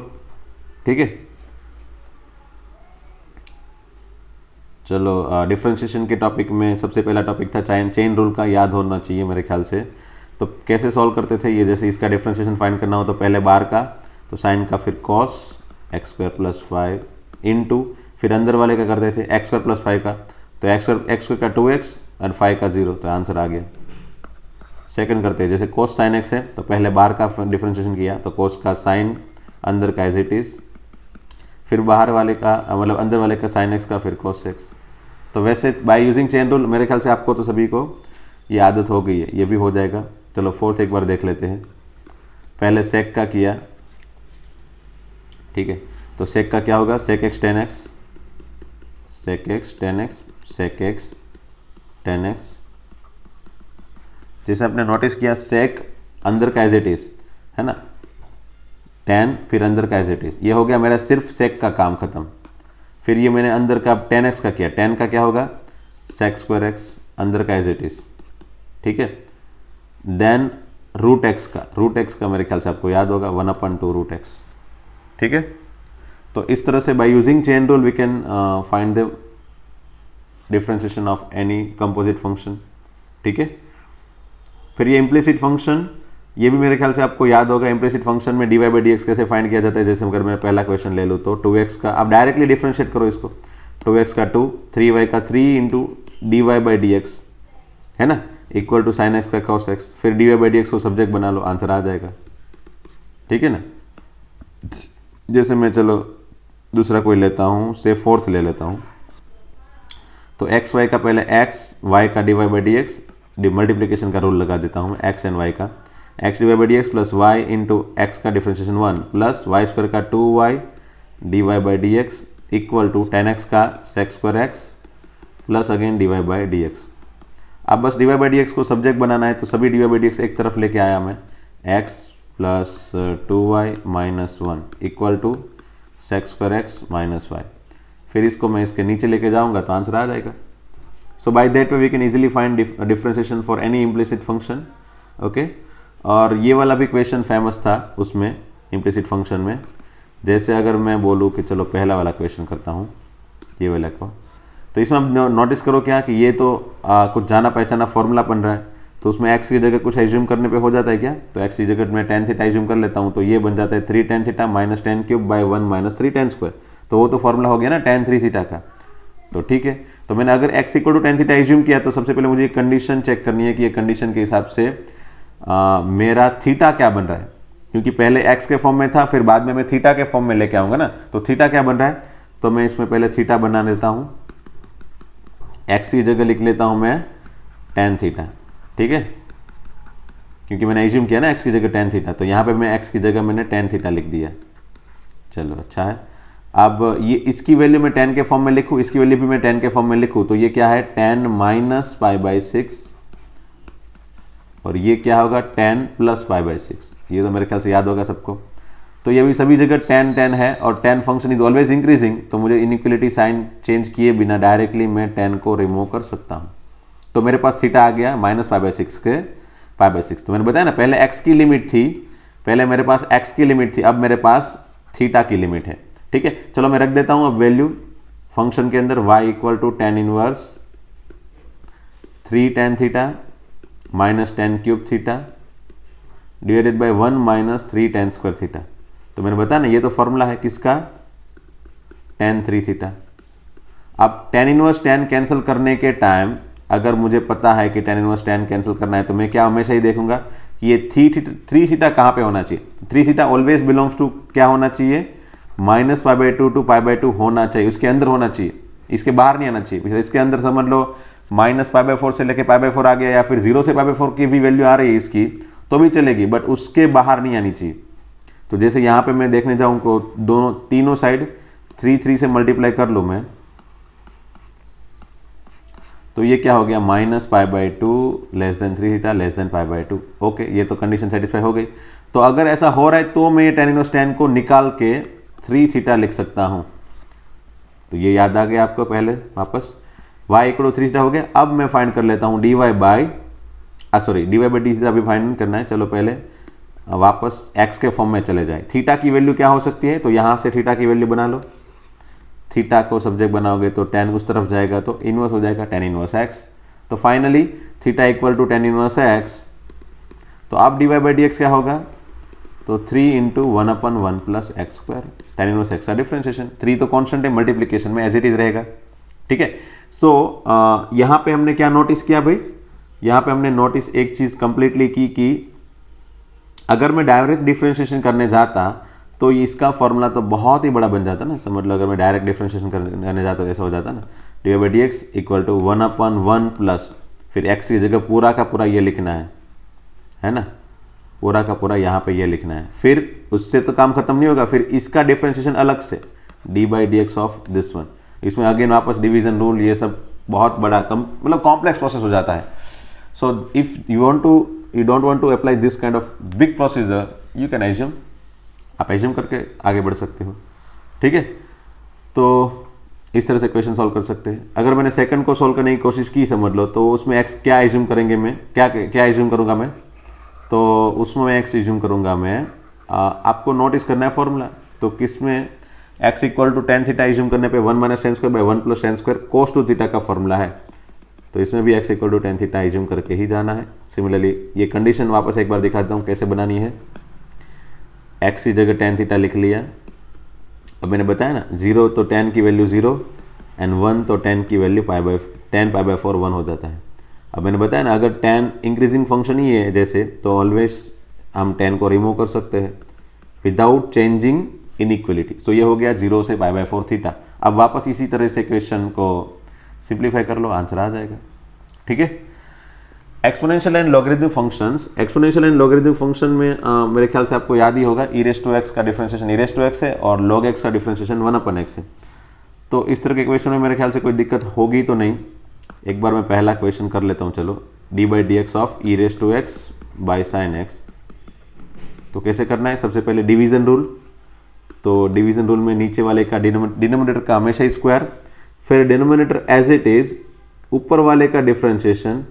ठीक है, चलो डिफरेंशिएशन के टॉपिक में सबसे पहला टॉपिक था चेन रूल का, याद होना चाहिए मेरे ख्याल से। तो कैसे सॉल्व करते थे ये, जैसे इसका डिफरेंशिएशन फाइंड करना हो तो पहले बार का, तो साइन का, फिर कॉस x² + 5 इंटू, फिर अंदर वाले का करते थे x² + 5 का, तो x² का 2x और 5 का 0, तो आंसर आ गया। सेकंड करते हैं, जैसे कोस साइन x है तो पहले बार का डिफरेंशिएशन किया, तो कोस का साइन अंदर का एज इट इज, फिर बाहर वाले का मतलब अंदर वाले का साइन x का, फिर कोस x। तो वैसे बाय यूजिंग चेन रूल मेरे ख्याल से आपको तो सभी को ये आदत हो गई है, ये भी हो जाएगा। चलो फोर्थ एक बार देख लेते हैं, पहले सेक का किया। ठीक है, तो सेक का क्या होगा, sec x tan x, sec x tan x, sec x tan x। जैसे आपने नोटिस किया सेक अंदर का एज इट इज, है ना, tan फिर अंदर का एज इट इज, ये हो गया मेरा सिर्फ सेक का काम खत्म। फिर ये मैंने अंदर का tan x का किया, tan का क्या होगा, sec² x अंदर का एज इट इज। ठीक है, देन रूट x का मेरे ख्याल से आपको याद होगा 1/2 रूट x। ठीक है, तो इस तरह से by using chain rule we can find the differentiation of any composite function. ठीक है, फिर ये इम्प्लिसिट फंक्शन, ये भी मेरे ख्याल से आपको याद होगा, इम्प्लिसिट फंक्शन में dy/dx कैसे फाइंड किया जाता है। जैसे अगर मैं पहला क्वेश्चन ले लूँ तो 2x का, आप डायरेक्टली डिफरेंशिएट करो इसको, 2x का 2, 3y का 3 इंटू dy/dx, है ना, इक्वल टू साइन x का cos x, फिर dy/dx को सब्जेक्ट बना लो, आंसर आ जाएगा। ठीक है ना, जैसे मैं चलो दूसरा कोई लेता हूँ, से फोर्थ ले लेता हूँ, तो एक्स वाई का पहले x, y का dy/dx, मल्टीप्लिकेशन का रूल लगा देता हूँ, x एंड y का, x dy/dx plus y into x का डिफरेंशिएशन 1 प्लस y² का 2y dy/dx equal to tan x का sec² x plus again dy/dx। अब बस dy/dx को सब्जेक्ट बनाना है, तो सभी dy/dx एक तरफ लेके आया मैं, x plus 2y minus 1 equal to sec² x minus y। फिर इसको मैं इसके नीचे लेके जाऊंगा तो आंसर आ जाएगा। So by that way we can easily find differentiation for any implicit function. Okay, और ये वाला भी क्वेश्चन फेमस था उसमें इम्प्लिसिट फंक्शन में। जैसे अगर मैं बोलूँ कि चलो पहला वाला क्वेश्चन करता हूँ ये वाला को, तो इसमें आप नोटिस करो क्या कि ये तो कुछ जाना पहचाना फॉर्मूला बन रहा है, तो उसमें x की जगह कुछ एज्यूम करने पे हो जाता है क्या, तो x की जगह मैं tan थीटा एज्यूम कर लेता हूँ, तो ये बन जाता है 3 tan theta minus tan cube by 1 minus 3 tan square. तो वो तो फॉर्मूला हो गया ना tan 3 थीटा का। तो ठीक है, तो मैंने अगर x equal to tan theta assume किया तो सबसे पहले मुझे कंडीशन चेक करनी है कि ये कंडीशन के हिसाब से मेरा थीटा क्या बन रहा है, क्योंकि पहले x के फॉर्म में था फिर बाद में मैं थीटा के फॉर्म में लेके आऊंगा ना, तो थीटा क्या बन रहा है, तो मैं इसमें पहले थीटा बना लेता हूं, x की जगह लिख लेता हूं मैं tan थीटा। ठीक है, क्योंकि मैंने एज्यूम किया ना x की जगह tan थीटा, तो यहां पे मैं x की जगह मैंने tan थीटा लिख दिया। चलो अच्छा है, अब ये इसकी वैल्यू मैं tan के फॉर्म में लिखूं, इसकी वैल्यू भी मैं tan के फॉर्म में लिखूं, तो ये क्या है tan माइनस पाई बाई 6 और ये क्या होगा tan प्लस पाई बाई 6। ये तो मेरे ख्याल से याद होगा सबको। तो ये भी सभी जगह tan है और tan function is always increasing, तो मुझे इनइक्वलिटी साइन चेंज किए बिना डायरेक्टली मैं tan को रिमूव कर सकता हूं। तो मेरे पास थीटा आ गया माइनस पाई बाई 6 के पाई बाई 6। तो मैंने बताया ना पहले x की लिमिट थी, पहले मेरे पास x की लिमिट थी, अब मेरे पास थीटा की लिमिट है। ठीक है, चलो मैं रख देता हूं अब वैल्यू फंक्शन के अंदर y equal to tan inverse 3 tan theta minus tan cube theta divided by 1 minus 3 tan square theta. तो मैंने बताया ना ये तो फॉर्मूला है किसका, tan 3 थीटा। अब tan इनवर्स tan कैंसिल करने के टाइम अगर मुझे पता है कि tan इनवर्स tan कैंसिल करना है, तो मैं क्या हमेशा ही देखूंगा कि ये 3 थीटा कहाँ पे होना चाहिए। 3 थीटा ऑलवेज बिलोंग्स टू क्या होना चाहिए, minus pi by 2 to pi by 2 होना चाहिए, उसके अंदर होना चाहिए, इसके बाहर नहीं आना चाहिए। इसके अंदर समझ लो माइनस पाई बाई 4 से लेके पाई बाई 4 आ गया, या फिर 0 से पाई बाई 4 की भी वैल्यू आ रही है इसकी तो भी चलेगी, बट उसके बाहर नहीं आनी चाहिए। तो जैसे यहाँ पे मैं देखने जाऊँ को दोनों तीनों साइड 3 से मल्टीप्लाई कर लूँ मैं, तो ये क्या हो गया minus pi by 2 less than 3 theta less than pi by 2। Okay, ये तो कंडीशन सेटिस्फाई हो गई। तो अगर ऐसा हो रहा है तो मैं tan इनवर्स tan को निकाल के 3 थीटा लिख सकता हूं। तो ये याद आ गया आपको, पहले वापस y इक्वल टू 3 थीटा हो गया। अब मैं फाइंड कर लेता हूं dy बाई डी थीटा भी फाइंड करना है। चलो पहले वापस x के फॉर्म में चले जाए। थीटा की वैल्यू क्या हो सकती है, तो यहां से थीटा की वैल्यू बना लो, थीटा को सब्जेक्ट बनाओगे तो tan उस तरफ जाएगा तो इनवर्स हो जाएगा tan इनवर्स x। तो finally theta equal to tan inverse x। तो अब dy बाई डी एक्स क्या होगा, तो 3 into 1/1 plus x square, tan inverse x का डिफरेंशिएशन। 3 तो कांस्टेंट है, मल्टीप्लिकेशन में एज इट इज रहेगा। ठीक है, सो यहाँ पे हमने क्या नोटिस किया भाई, यहाँ पे हमने नोटिस एक चीज कंप्लीटली की कि अगर मैं डायरेक्ट डिफरेंशिएशन करने जाता तो इसका फॉर्मूला तो बहुत ही बड़ा बन जाता ना। समझ लो अगर मैं डायरेक्ट डिफरेंशिएशन करने जाता तो ऐसा हो जाता ना, D by D x equal to 1/1 plus फिर x की जगह पूरा का पूरा ये लिखना है ना, पूरा का पूरा यहाँ पे ये लिखना है। फिर उससे तो काम खत्म नहीं होगा, फिर इसका डिफरेंशिएशन अलग से D by D x of this one. इसमें अगेन वापस डिवीजन रूल ये सब बहुत बड़ा मतलब कॉम्प्लेक्स प्रोसेस हो जाता है। So if you don't want to apply this kind of big procedure, you can assume, आप एज्यूम करके आगे बढ़ सकते हो। ठीक है, तो इस तरह से क्वेश्चन सॉल्व कर सकते हैं। अगर मैंने सेकंड को सॉल्व करने की कोशिश की समझ लो, तो उसमें x क्या एज्यूम करेंगे, मैं क्या एज्यूम करूंगा मैं, तो उसमें मैं x एज्यूम करूंगा मैं, आपको नोटिस करना है फॉर्मूला। तो किसमें x equal to tan theta assume करने पे 1 minus tan square by 1 plus tan square cos two theta का फॉर्मूला है, तो इसमें भी x equal to tan theta assume करके ही जाना है। सिमिलरली ये कंडीशन वापस एक बार दिखाता हूँ कैसे बनानी है। x की जगह tan थीटा लिख लिया। अब मैंने बताया ना 0 तो tan की वैल्यू 0 एंड 1 तो tan की वैल्यू tan पाई बाई 4 1 हो जाता है। अब मैंने बताया ना अगर tan इंक्रीजिंग फंक्शन ही है जैसे, तो ऑलवेज हम tan को रिमूव कर सकते हैं विदाउट चेंजिंग इनइक्वलिटी। सो ये हो गया 0 से पाई बाई 4 थीटा। अब वापस इसी तरह से क्वेश्चन को सिंप्लीफाई कर लो, आंसर आ जाएगा। ठीक है, exponential and logarithmic functions. Exponential and logarithmic function में मेरे ख्याल से आपको याद ही होगा e रेज़ टू x का differentiation e raise to x है और log x का डिफरेंशिएशन 1/x है। तो इस तरह के क्वेश्चन में मेरे ख्याल से कोई दिक्कत होगी तो नहीं। एक बार मैं पहला क्वेश्चन कर लेता हूँ। चलो d by D x of e raise to x by sine x. तो कैसे करना है, सबसे पहले डिवीजन रूल। तो डिवीजन रूल में नीचे वाले का डिनोमिनेटर का हमेशा ही स्क्वायर, फिर डिनोमिनेटर एज इट इज ऊपर वाले का डिफरेंशिएशन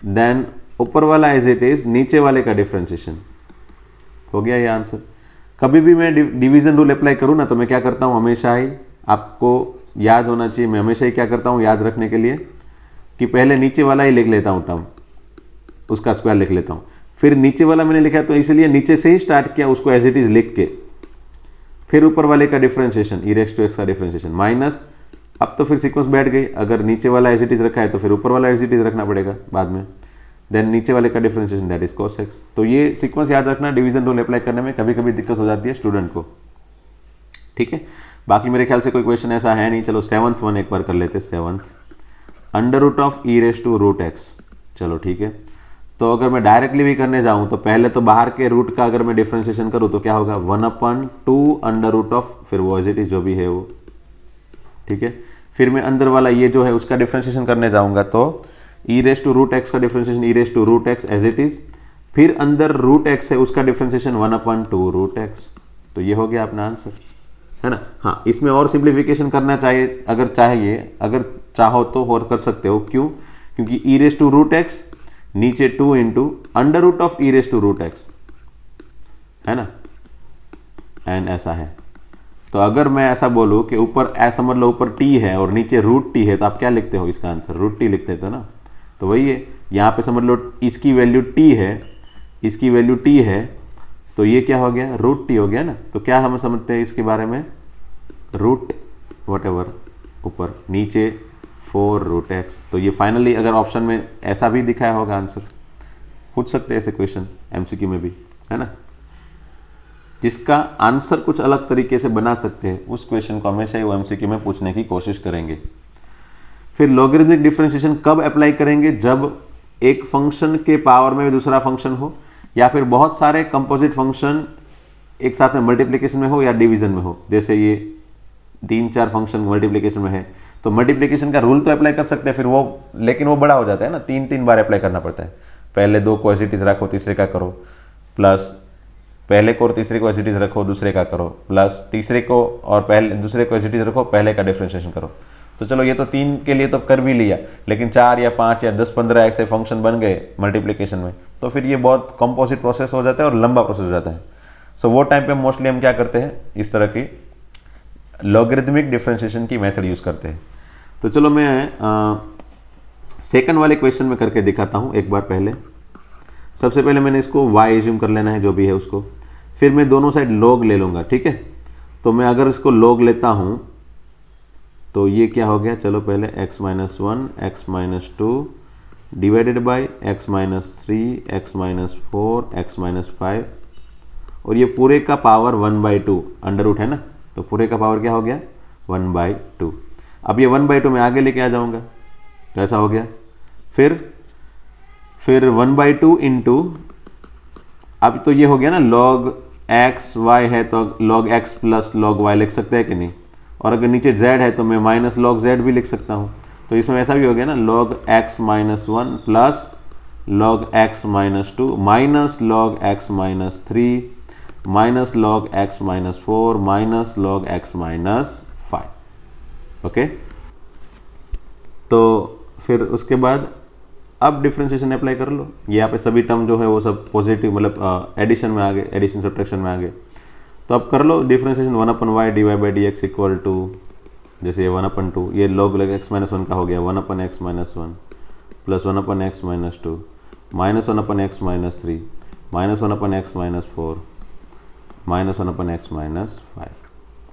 देन ऊपर वाला एज इट इज नीचे वाले का डिफरेंशिएशन। हो गया ये आंसर। कभी भी मैं डिवीजन रूल अप्लाई करूँ ना तो मैं क्या करता हूँ, हमेशा ही आपको याद होना चाहिए, मैं हमेशा ही क्या करता हूँ याद रखने के लिए कि पहले नीचे वाला ही लिख लेता हूँ टर्म, उसका स्क्वायर लिख लेता हूँ, फिर नीचे वाला मैंने लिखा तो इसलिए नीचे से ही स्टार्ट किया उसको एज इट इज लिख के, फिर ऊपर वाले का differentiation e raise to x का डिफरेंशिएशन माइनस, अब तो फिर सीक्वेंस बैठ गई, अगर नीचे वाला एज इट इज रखा है तो फिर ऊपर वाला एज इट इज रखना पड़ेगा बाद में, देन नीचे वाले का differentiation that is cos x। तो ये सीक्वेंस याद रखना, डिवीजन रूल अप्लाई करने में कभी कभी दिक्कत हो जाती है स्टूडेंट को, ठीक है। बाकी मेरे ख्याल से कोई क्वेश्चन ऐसा है नहीं। चलो 7th वन एक बार कर लेते हैं। 7th under root of e raise to root x. चलो ठीक है, तो अगर मैं डायरेक्टली भी करने जाऊं तो पहले तो बाहर के रूट का अगर मैं डिफरेंशिएशन करूं तो क्या होगा 1/2 अंडर रूट ऑफ, फिर वो एज इट इज जो भी है वो, ठीक है। फिर मैं अंदर वाला ये जो है उसका डिफरेंशिएशन करने जाऊंगा तो e raise to root x का differentiation e raise to root x as it is, फिर अंदर रूट एक्स है उसका डिफरेंशिएशन 1/2 रूट एक्स। तो ये हो गया अपना आंसर, है ना। हाँ, इसमें और सिंप्लीफिकेशन करना चाहिए, अगर चाहो तो और कर सकते हो। क्यों? क्योंकि e raise to root x नीचे 2 into under root of e raise to root x, है ना, एंड ऐसा है। तो अगर मैं ऐसा बोलूं कि ऊपर ऐसा समझ लो ऊपर टी है और नीचे रूट टी है, तो आप क्या लिखते हो इसका आंसर? रूट टी लिखते थे ना। तो वही है, यहाँ पे समझ लो इसकी वैल्यू टी है, इसकी वैल्यू टी है, तो ये क्या हो गया रूट टी हो गया ना। तो क्या हम समझते हैं इसके बारे में, रूट वट एवर ऊपर नीचे 4 रूट एक्स। तो ये फाइनली अगर ऑप्शन में ऐसा भी दिखाया होगा आंसर, पूछ सकते हैं ऐसे क्वेश्चन एमसीक्यू में भी, है ना। जिसका आंसर कुछ अलग तरीके से बना सकते हैं उस क्वेश्चन को हमेशा ही वो एमसीक्यू में पूछने की कोशिश करेंगे। फिर लॉगरिथमिक डिफरेंशिएशन कब अप्लाई करेंगे? जब एक फंक्शन के पावर में भी दूसरा फंक्शन हो, या फिर बहुत सारे कंपोजिट फंक्शन एक साथ में मल्टीप्लिकेशन में हो या डिवीजन में हो। जैसे ये 3-4 फंक्शन मल्टीप्लिकेशन में है तो मल्टीप्लिकेशन का रूल तो अप्लाई कर सकते हैं फिर वो, लेकिन वो बड़ा हो जाता है ना, 3 बार अप्लाई करना पड़ता है। पहले 2 को एज इट इज रखो, तीसरे का करो, प्लस पहले को और तीसरे को एज इट इज रखो, दूसरे का करो, प्लस तीसरे को और पहले दूसरे को एज इट इज रखो, पहले का डिफरेंशिएशन करो। तो चलो ये तो 3 के लिए तो कर भी लिया, लेकिन 4 या 5 या 10-15 ऐसे फंक्शन बन गए मल्टीप्लिकेशन में, तो फिर ये बहुत कंपोजिट प्रोसेस हो जाता है और लंबा प्रोसेस हो जाता है। सो वो टाइम पे मोस्टली हम क्या करते हैं, इस तरह की लॉगरिथमिक डिफरेंशिएशन की मेथड यूज करते हैं। तो चलो मैं सेकंड वाले क्वेश्चन में करके दिखाता हूं एक बार। पहले सबसे पहले मैंने इसको y एज्यूम कर लेना है जो भी है उसको, फिर मैं दोनों साइड log ले लूंगा, ठीक है। तो मैं अगर इसको log लेता हूं तो ये क्या हो गया, चलो पहले x - 1 x - 2 divided by x - 3 x - 4 x - 5, और ये पूरे का पावर 1/2 अंडर रूट है ना, तो पूरे का पावर क्या हो गया 1/2। अब ये 1/2 में आगे लेके आ जाऊंगा तो ऐसा हो गया। फिर 1/2 इंटू, अब तो ये हो गया ना log x y है तो log x plus log y लिख सकते हैं कि नहीं, और अगर नीचे z है तो मैं माइनस log z भी लिख सकता हूँ। तो इसमें ऐसा भी हो गया ना log x - 1 plus log x - 2 minus log x - 3 minus log x - 4 minus log x - 5। Okay, तो फिर उसके बाद अब डिफरेंशिएशन अप्लाई कर लो। ये यहाँ पे सभी टर्म जो है वो सब पॉजिटिव, मतलब एडिशन में आ गए, एडिशन सब्ट्रैक्शन में आ गए। तो अब कर लो differentiation 1/y dy/dx equal to, जैसे ये 1/2 ये log x - 1 का हो गया 1/x - 1 plus 1/x - 2 minus 1/x - 3 minus 1/x - 4 minus 1/x - 5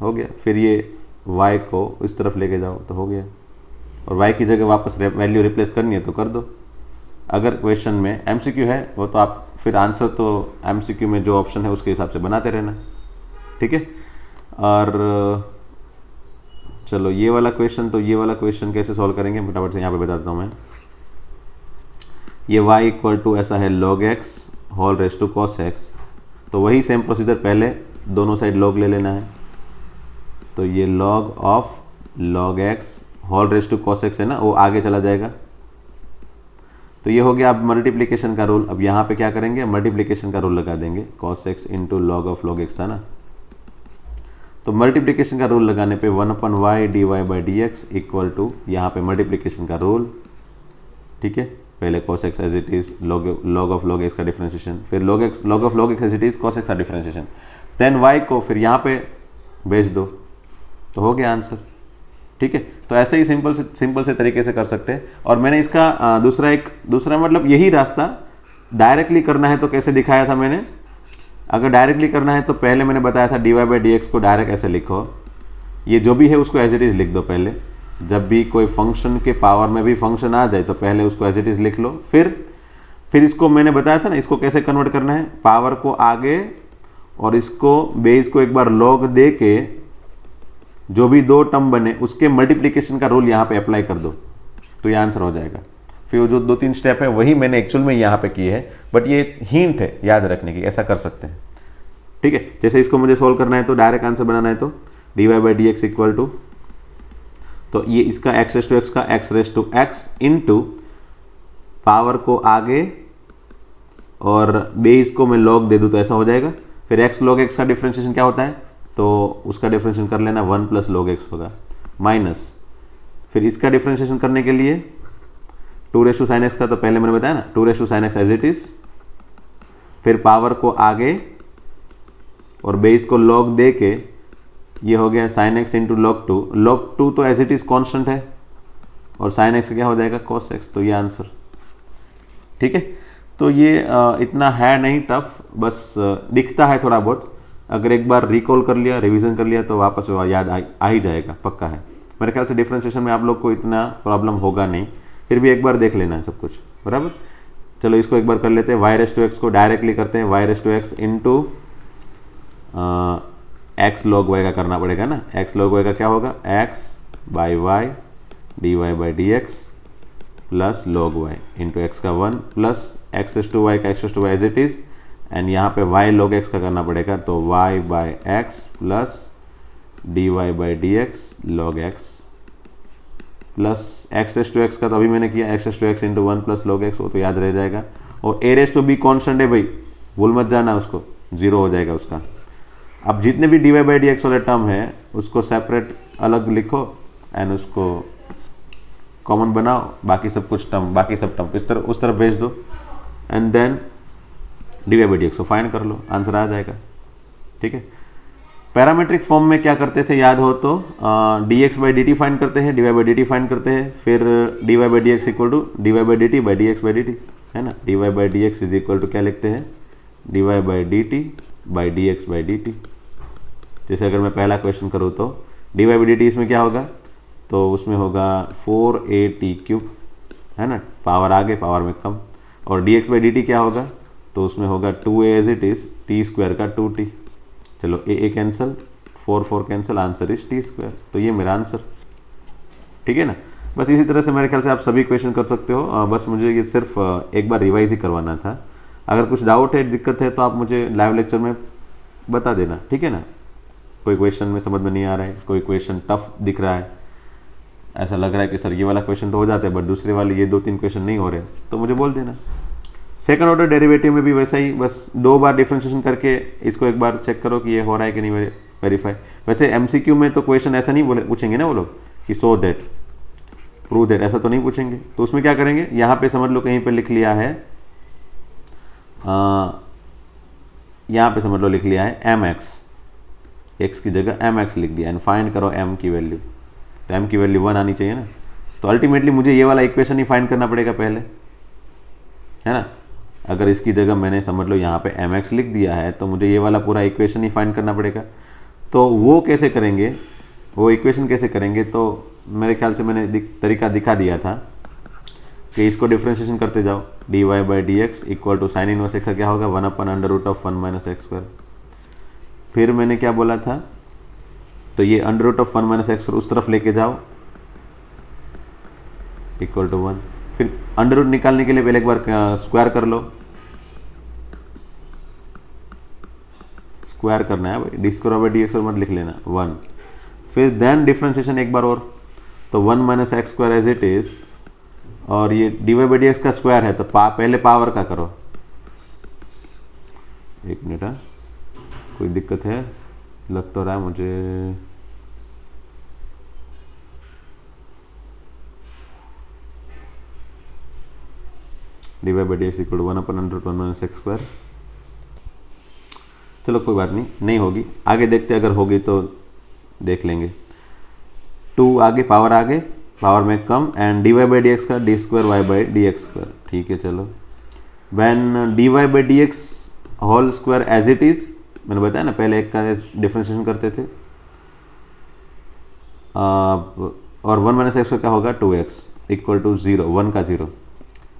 हो गया। फिर ये y को इस तरफ लेके जाओ तो हो गया, और y की जगह वापस वैल्यू रिप्लेस करनी है तो कर दो। अगर क्वेश्चन में एमसीक्यू है वो तो आप फिर आंसर तो एमसीक्यू में जो ऑप्शन है उसके हिसाब से बनाते रहना, ठीक है। और चलो ये वाला क्वेश्चन, तो ये वाला क्वेश्चन कैसे सॉल्व करेंगे फटाफट से यहाँ पे बताता हूँ मैं। ये y इक्वल टू ऐसा है log x whole raise to cos x, तो वही सेम प्रोसीजर, पहले दोनों साइड log ले लेना है। तो ये log of log x whole raise to cos x है ना, वो आगे चला जाएगा। तो ये हो गया अब मल्टीप्लिकेशन का रूल। अब यहाँ पे क्या करेंगे, मल्टीप्लिकेशन का रूल लगा देंगे, cos x into log of log x था ना। तो मल्टीप्लिकेशन का रूल लगाने पे 1/y dy/dx इक्वल टू, यहाँ पे मल्टीप्लिकेशन का रूल ठीक है, पहले cos x as it is, log of log x का डिफ्रेंशिएशन, फिर log of log x as it is cos x का डिफ्रेंशिएशन, देन y को फिर यहाँ पे भेज दो तो हो गया आंसर। ठीक है, तो ऐसे ही सिंपल से तरीके से कर सकते हैं। और मैंने इसका दूसरा मतलब यही रास्ता डायरेक्टली करना है तो कैसे दिखाया था मैंने। अगर डायरेक्टली करना है तो पहले मैंने बताया था dy बाई डी एक्स को डायरेक्ट ऐसे लिखो, ये जो भी है उसको एज इट इज लिख दो। पहले जब भी कोई फंक्शन के पावर में भी फंक्शन आ जाए तो पहले उसको एज इट इज लिख लो, फिर इसको मैंने बताया था ना, इसको कैसे कन्वर्ट करना है, पावर को आगे और इसको बेस को एक बार log दे के जो भी दो टर्म बने उसके मल्टीप्लिकेशन का रूल यहाँ पे अप्लाई कर दो तो ये आंसर हो जाएगा। फिर जो 2-3 स्टेप है वही मैंने एक्चुअल में यहाँ पे किए हैं, बट ये हिंट है याद रखने की, ऐसा कर सकते हैं। ठीक है, जैसे इसको मुझे सोल्व करना है तो डायरेक्ट आंसर बनाना है तो dy by D x equal to, तो ये इसका x रेस टू एक्स का x raise to x into power को आगे और बेस को मैं log दे दूँ तो ऐसा हो जाएगा। फिर x log x का डिफ्रेंशिएशन क्या होता है, तो उसका डिफ्रेंशिएशन कर लेना 1 प्लस log x होगा, माइनस फिर इसका डिफ्रेंशिएशन करने के लिए 2 रेस टू साइन एक्स का, तो पहले मैंने बताया ना 2 raise to sine x as it is, फिर पावर को आगे और बेस को log दे के ये हो गया साइन एक्स इंटू log 2 तो एज इट इज कॉन्स्टेंट है और साइन एक्स क्या हो जाएगा cos x, तो ये आंसर। ठीक है, तो ये इतना है नहीं टफ, बस दिखता है थोड़ा बहुत, अगर एक बार रिकॉल कर लिया, रिवीजन कर लिया तो वापस याद आ ही जाएगा, पक्का है। मेरे ख्याल से डिफरेंशिएशन में आप लोग को इतना प्रॉब्लम होगा नहीं, फिर भी एक बार देख लेना है सब कुछ बराबर। चलो इसको एक बार कर लेते हैं, y रेस टू एक्स को डायरेक्टली करते हैं, y raise to x into x log y का करना पड़ेगा ना, एक्स लॉग वाई का क्या होगा x by y d y by D x plus log y into x का 1 plus x S to y का x S to y as it is, and यहाँ पे y log x का करना पड़ेगा तो y by x plus d y by D x log x plus x S to x का तो अभी मैंने किया x S to x into 1 plus log x, वो तो याद रह जाएगा। और a raise to b constant है भाई, भूल मत जाना उसको, 0 हो जाएगा उसका। अब जितने भी d y by D x वाले टर्म है उसको सेपरेट अलग लिखो एंड उसको कॉमन बनाओ, बाकी सब टर्म इस तरह उस तरफ भेज दो and then d y by D x को फाइंड कर लो, आंसर आ जाएगा। ठीक है, पैरामीट्रिक फॉर्म में क्या करते थे याद हो तो d x by d t find करते हैं, d y by d t find करते हैं, फिर d y by D x equal to d y by d t by D x by d t, है ना। D y by D x is equal to क्या लिखते हैं, d y by d t by D x by d t. जैसे अगर मैं पहला question करूँ तो D y by d t इसमें क्या होगा, तो उसमें होगा 4a t³, है ना, पावर आगे पावर में कम, और d x by d t क्या होगा, तो उसमें होगा 2a as it is t square का 2t। चलो a cancel, 4 cancel, answer is t square, तो ये मेरा आंसर। ठीक है ना, बस इसी तरह से मेरे ख्याल से आप सभी क्वेश्चन कर सकते हो। बस मुझे ये सिर्फ एक बार रिवाइज ही करवाना था। अगर कुछ डाउट है, दिक्कत है तो आप मुझे लाइव लेक्चर में बता देना, ठीक है ना। कोई क्वेश्चन में समझ में नहीं आ रहा है, कोई क्वेश्चन टफ दिख रहा है, ऐसा लग रहा है कि सर ये वाला क्वेश्चन तो हो जाता है बट दूसरे वाले ये 2-3 क्वेश्चन नहीं हो रहे, तो मुझे बोल देना। सेकंड ऑर्डर डेरिवेटिव में भी वैसा ही, बस 2 बार डिफरेंशिएशन करके इसको एक बार चेक करो कि ये हो रहा है कि नहीं वेरीफाई। वैसे एमसीक्यू में तो क्वेश्चन ऐसा नहीं पूछेंगे ना वो लोग कि सो दैट, प्रूव दैट, ऐसा तो नहीं पूछेंगे। तो उसमें क्या करेंगे, यहाँ पे समझ लो कहीं पे लिख लिया है, यहाँ पे समझ लो लिख लिया है mx, x की जगह mx लिख दिया एंड फाइंड करो m की वैल्यू, तो m की वैल्यू 1 आनी चाहिए ना। तो अल्टीमेटली मुझे ये वाला इक्वेशन ही फाइंड करना पड़ेगा पहले, है ना। अगर इसकी जगह मैंने समझ लो यहाँ पे mx लिख दिया है तो मुझे ये वाला पूरा इक्वेशन ही फाइंड करना पड़ेगा। तो वो कैसे करेंगे, वो इक्वेशन कैसे करेंगे, तो मेरे ख्याल से मैंने तरीका दिखा दिया था कि इसको डिफ्रेंशिएशन करते जाओ, d y by D x equal to sine inverse x का क्या होगा 1/√1 माइनस एक्स स्क्वायर। फिर मैंने क्या बोला था, तो ये √1 माइनस एक्स उस तरफ लेके जाओ इक्वल टू 1। फिर अंडर रूट निकालने के लिए पहले एक बार स्क्वायर कर लो, स्क्वायर करना है भाई, D square by D x और मत लिख लेना 1। फिर देन डिफ्रेंशिएशन एक बार और, तो 1 minus x square as it is, और ये d y by D x का स्क्वायर है तो पहले पावर का करो। एक मिनट, कोई दिक्कत है लग तो रहा है मुझे, dy/dx equal to 1/√1 minus x square. चलो कोई बात नहीं होगी, आगे देखते अगर होगी तो देख लेंगे। 2 आगे पावर में कम एंड dy/dx का d²y/dx², ठीक है। चलो when dy/dx whole square as it is, मैंने बताया ना पहले एक का डिफरेंशिएशन करते थे, और 1 माइनस एक्स क्या होगा 2x इक्वल टू 0, 1 का 0।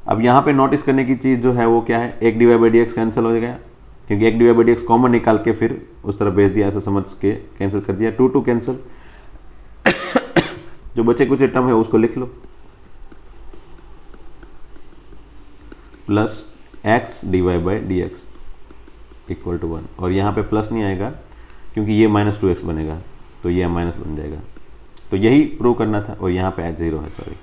अब यहाँ पे नोटिस करने की चीज़ जो है वो क्या है, एक dy/dx कैंसिल हो गया क्योंकि एक dy/dx कॉमन निकाल के फिर उस तरफ भेज दिया, ऐसा समझ के कैंसिल कर दिया। 2 कैंसिल, जो बचे कुछ टर्म है उसको लिख लो, plus x dy/dx equal to 1, और यहाँ पे प्लस नहीं आएगा क्योंकि ये -2x बनेगा तो ये माइनस बन जाएगा। तो यही प्रूव करना था, और यहाँ पे h 0 है, सॉरी।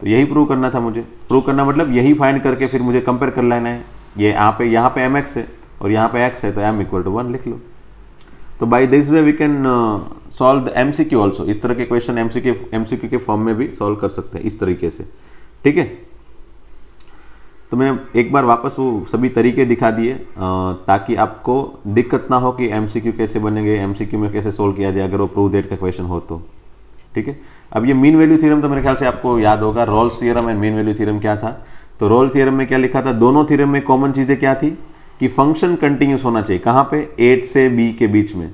तो यही प्रूव करना था मुझे, प्रूव करना मतलब यही फाइंड करके फिर मुझे कंपेयर कर लेना है। ये यहाँ पे mx है और यहाँ पे x है तो m इक्वल टू 1 लिख लो। तो by this way we can solve the MCQ also. इस तरह के क्वेश्चन MCQ के फॉर्म में भी सॉल्व कर सकते हैं इस तरीके से, ठीक है। तो मैंने एक बार वापस वो सभी तरीके दिखा दिए ताकि आपको दिक्कत ना हो कि MCQ कैसे बनेंगे, MCQ में कैसे सोल्व किया जाए अगर वो प्रूव दैट का क्वेश्चन हो तो, ठीक है। अब ये मीन वैल्यू थ्योरम तो मेरे ख्याल से आपको याद होगा, Rolle's theorem and mean value theorem क्या था। तो रोल थ्योरम में क्या लिखा था, दोनों थ्योरम में कॉमन चीज़ें क्या थी कि फंक्शन कंटिन्यूस होना चाहिए। कहाँ पे, 8 से b के बीच में,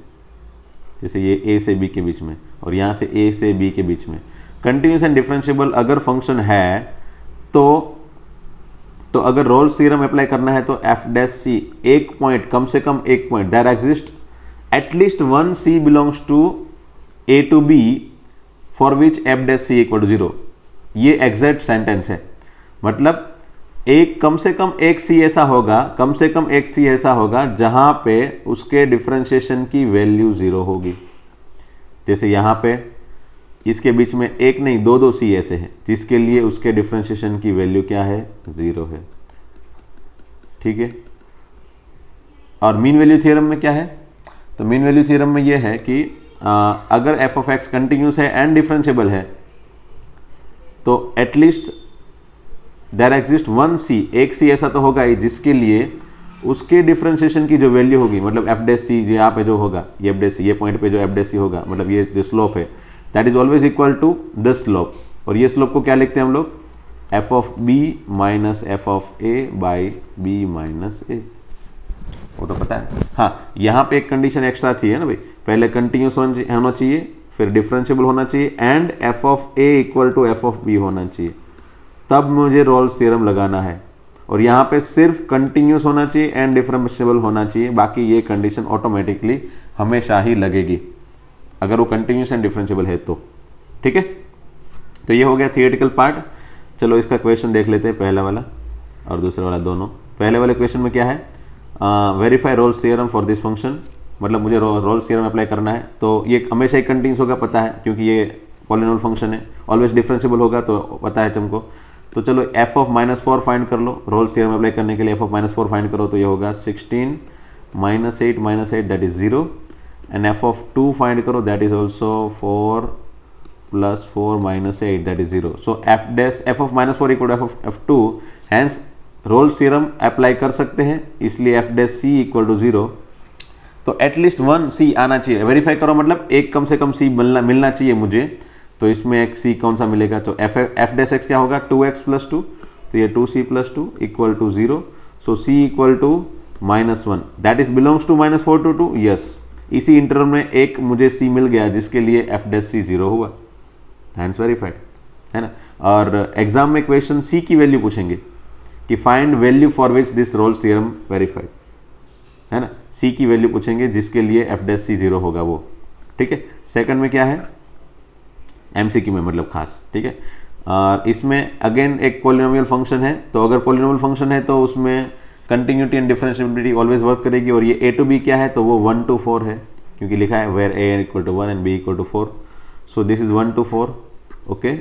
जैसे ये a से b के बीच में और यहाँ से a से b के बीच में कंटिन्यूस एंड डिफरेंशिएबल अगर फंक्शन है तो अगर रोल्स थ्योरम अप्लाई करना है तो f' एक पॉइंट, कम से कम एक point, there exist at least one c belongs to a to b for which f' equal to 0। ये एग्जैक्ट सेंटेंस है, मतलब एक कम से कम एक c ऐसा होगा, कम से कम एक c ऐसा होगा जहां पे उसके डिफरेंशिएशन की वैल्यू 0 होगी। जैसे यहाँ पे इसके बीच में एक नहीं दो c ऐसे हैं जिसके लिए उसके डिफरेंशिएशन की वैल्यू क्या है, 0 है, ठीक है। और मीन वैल्यू थ्योरम में क्या है, तो मीन वैल्यू थ्योरम में ये है कि अगर f ऑफ x कंटिन्यूस है एंड डिफरेंशिएबल है तो at least there exist one c, एक c ऐसा तो होगा ही जिसके लिए उसके डिफरेंशिएशन की जो वैल्यू होगी, मतलब f' जो यहाँ पे जो होगा, ये f', ये पॉइंट पे जो f' होगा, मतलब ये जो स्लोप है that is always equal to the slope. और ये स्लोप को क्या लिखते हैं हम लोग, f of b minus f of a by b minus a, वो तो पता है। हाँ, यहाँ पे एक कंडीशन एक्स्ट्रा थी है ना भाई, पहले कंटिन्यूस होना चाहिए, फिर डिफरेंशिएबल होना चाहिए and f of a equal to f of b होना चाहिए, तब मुझे रोल्स थ्योरम लगाना है। और यहाँ पे सिर्फ कंटिन्यूस होना चाहिए एंड डिफरेंशिएबल होना चाहिए, बाकी ये कंडीशन ऑटोमेटिकली हमेशा ही लगेगी अगर वो कंटिन्यूस एंड डिफरेंशिएबल है तो, ठीक है। तो ये हो गया थियोरेटिकल पार्ट। चलो इसका क्वेश्चन देख लेते हैं, पहला वाला और दूसरा वाला दोनों। पहले वाले क्वेश्चन में क्या है, verify Rolle's theorem for this function, मतलब मुझे रोल्स थ्योरम अप्लाई करना है। तो ये हमेशा ही कंटिन्यूस होगा पता है क्योंकि ये पॉलिनोमियल फंक्शन है, ऑलवेज डिफरेंशिएबल होगा तो पता है तुमको। तो चलो f ऑफ -4 फाइंड कर लो, रोल्स थ्योरम अप्लाई करने के लिए f ऑफ -4 फाइंड करो तो ये होगा 16 -8 that is 0 and f of 2 find करो that is also 4 + 4 - 8 that is 0। So f of -4 equal to f of f2, hence Rolle's theorem apply कर सकते हैं, इसलिए f' इक्वल टू 0। तो एटलीस्ट वन c आना चाहिए, वेरीफाई करो मतलब एक कम से कम c मिलना चाहिए मुझे। तो इसमें एक c कौन सा मिलेगा, तो f' क्या होगा 2x + 2, तो ये 2c + 2 equal to 0। So c equal to -1 that is belongs to -4 to 2, yes. इसी इंटरवल में एक मुझे c मिल गया जिसके लिए f' 0 हुआ, हैंस वेरीफाइड, है ना। और एग्जाम में क्वेश्चन c की वैल्यू पूछेंगे कि find value for which this Rolle's theorem verified, है ना। c की वैल्यू पूछेंगे जिसके लिए f' 0 होगा वो, ठीक है। सेकंड में क्या है, MCQ में मतलब खास, ठीक है। इसमें अगेन एक पॉलिनोमियल फंक्शन है, तो अगर पॉलिनोमियल फंक्शन है तो उसमें continuity and differentiability always work करेगी। और ये a to b क्या है, तो वो 1 to 4 है क्योंकि लिखा है where a equal to 1 and b equal to 4, so this is 1 to 4, okay.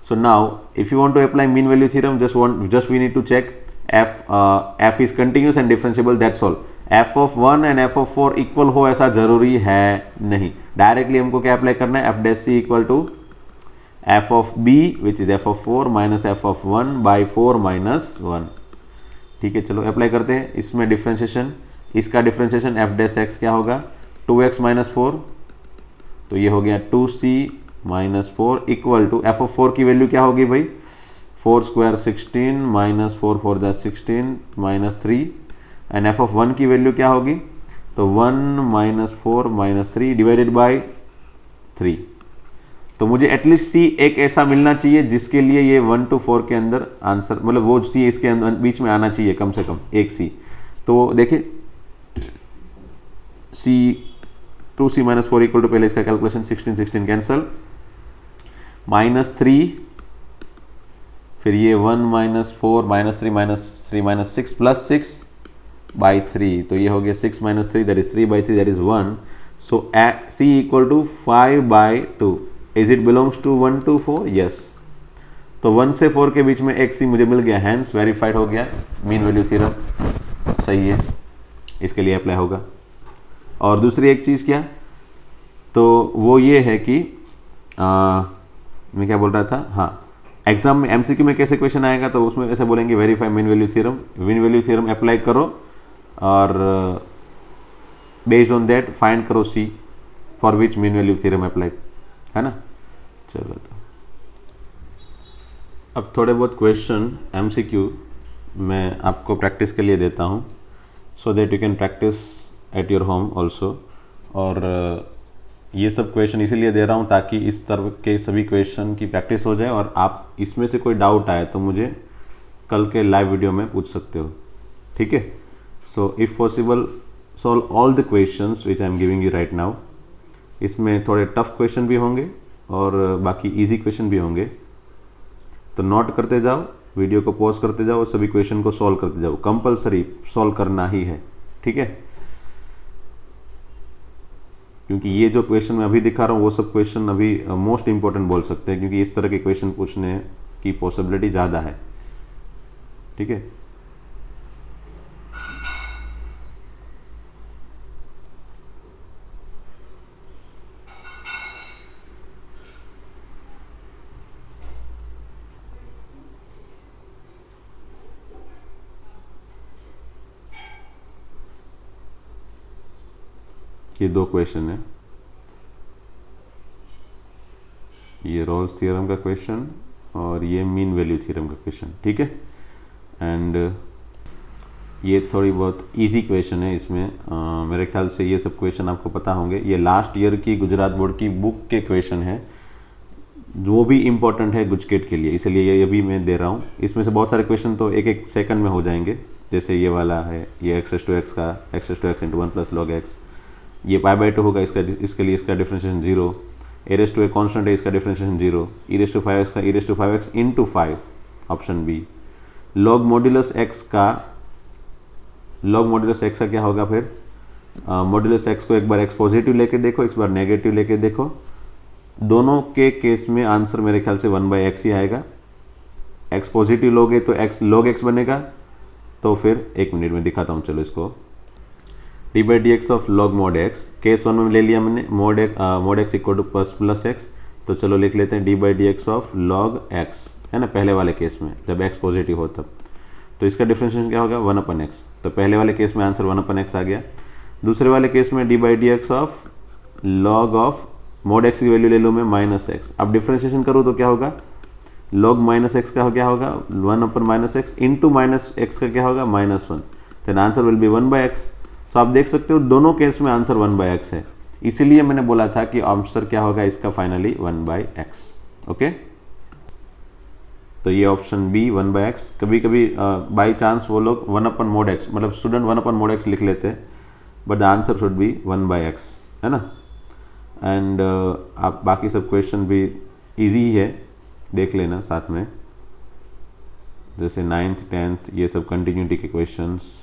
So now if you want to apply mean value theorem, just we need to check f is continuous and differentiable, that's all। f of 1 and f of 4 equal हो ऐसा जरूरी है नहीं, directly हमको क्या apply करना है, f' equal to F of b which is f of 4 minus f of 1 by 4 minus 1। ठीक है, चलो अप्लाई करते हैं। इसमें डिफ्रेंशिएशन, इसका डिफ्रेंशिएशन एफ डैश एक्स क्या होगा 2x माइनस 4, तो ये हो गया 2c minus 4 equal to F of 4 की वैल्यू क्या होगी भाई 4 square 16 minus 4 4 that 16 minus 3 and F of 1 की वैल्यू क्या होगी तो 1 माइनस 4 माइनस 3 डिवाइडेड बाय 3। तो मुझे एटलीस्ट सी एक ऐसा मिलना चाहिए जिसके लिए ये 1 to 4 के अंदर आंसर, मतलब वो सी इसके अंदर बीच में आना चाहिए कम से कम एक सी। तो देखिए सी 2c माइनस 4 इक्वल टू, पहले इसका कैलकुलेशन 16 16 कैंसल, माइनस 3, फिर ये 1 minus 4 minus 3 minus 3 minus 6 plus 6 by 3, तो ये हो गया 6 minus 3 that is 3 by 3 that is 1। So c equal to 5 by 2। Is it belongs to 1 to 4? Yes. तो 1 से 4 के बीच में एक सी मुझे मिल गया, हैंस वेरीफाइड हो गया, मीन वैल्यू थ्योरम सही है, इसके लिए अप्लाई होगा। और दूसरी एक चीज़ क्या, तो वो ये है कि मैं क्या बोल रहा था, हाँ एग्जाम में एमसीक्यू में कैसे क्वेश्चन आएगा, तो उसमें कैसे बोलेंगे verify mean value theorem, mean value theorem apply करो और बेस्ड ऑन दैट फाइंड करो c for which mean value theorem apply, है ना। चलो तो अब थोड़े बहुत क्वेश्चन एमसीक्यू मैं आपको प्रैक्टिस के लिए देता हूँ, so that you can practice at your home also. और ये सब क्वेश्चन इसीलिए दे रहा हूँ ताकि इस तरह के सभी क्वेश्चन की प्रैक्टिस हो जाए, और आप इसमें से कोई डाउट आए तो मुझे कल के लाइव वीडियो में पूछ सकते हो, ठीक है। So if possible solve all the questions which I am giving you right now. इसमें थोड़े टफ क्वेश्चन भी होंगे और बाकी इजी क्वेश्चन भी होंगे, तो नोट करते जाओ, वीडियो को पॉज करते जाओ और सभी क्वेश्चन को सॉल्व करते जाओ, कंपलसरी सॉल्व करना ही है, ठीक है। क्योंकि ये जो क्वेश्चन मैं अभी दिखा रहा हूँ वो सब क्वेश्चन अभी मोस्ट इंपॉर्टेंट बोल सकते हैं, क्योंकि इस तरह के क्वेश्चन पूछने की पॉसिबिलिटी ज़्यादा है, ठीक है। ये दो क्वेश्चन है, ये रोल्स थ्योरम का क्वेश्चन और ये मीन वैल्यू थ्योरम का क्वेश्चन, ठीक है। एंड ये थोड़ी बहुत इजी क्वेश्चन है, इसमें मेरे ख्याल से ये सब क्वेश्चन आपको पता होंगे। ये लास्ट ईयर की गुजरात बोर्ड की बुक के क्वेश्चन है, जो भी इम्पोर्टेंट है गुजकेट के लिए, इसलिए ये भी मैं दे रहा हूँ। इसमें से बहुत सारे क्वेश्चन तो एक एक सेकंड में हो जाएंगे, जैसे ये वाला है, ये एक्स टू एक्स का x to x into 1 plus log x, ये पाई बाई 2 होगा, इसके लिए इसका differentiation 0, a raise to a constant है, इसका differentiation 0, e raise to 5x का e raise to 5x into 5 option b. Log modulus x का क्या होगा फिर, मॉड्यूलस एक्स को एक बार एक्स पॉजिटिव लेके देखो, एक बार नेगेटिव लेके देखो, दोनों के केस में आंसर मेरे ख्याल से 1/x ही आएगा। एक्स पॉजिटिव लोगे तो एक्स लॉग एक्स बनेगा, तो फिर एक मिनट में दिखाता हूँ, चलो इसको। D by D x of log mod x, case 1 में ले लिया मैंने, mod x equal two plus x, तो चलो लिख लेते हैं D by D x of log x, है ना, पहले वाले केस में जब एक्स पॉजिटिव हो तब। तो इसका डिफरेंशिएशन क्या होगा 1/x, तो पहले वाले केस में आंसर 1/x आ गया। दूसरे वाले केस में D by D x of log of mod x की वैल्यू ले लूँ मैं -x, अब डिफरेंशिएशन करूँ तो क्या होगा, लॉग -x का क्या होगा 1/-x इंटू -x का क्या होगा -1, then answer will be 1/x। तो आप देख सकते हो दोनों केस में आंसर 1/x है, इसीलिए मैंने बोला था कि आंसर क्या होगा इसका फाइनली 1/x, ओके। तो ये ऑप्शन बी 1/x। कभी कभी बाई चांस वो लोग 1/mod x, मतलब स्टूडेंट 1/mod x लिख लेते हैं, but the answer should be 1/x, है ना। एंड आप बाकी सब क्वेश्चन भी इजी ही है, देख लेना साथ में, जैसे 9th 10th ये सब कंटिन्यूटी के क्वेश्चंस,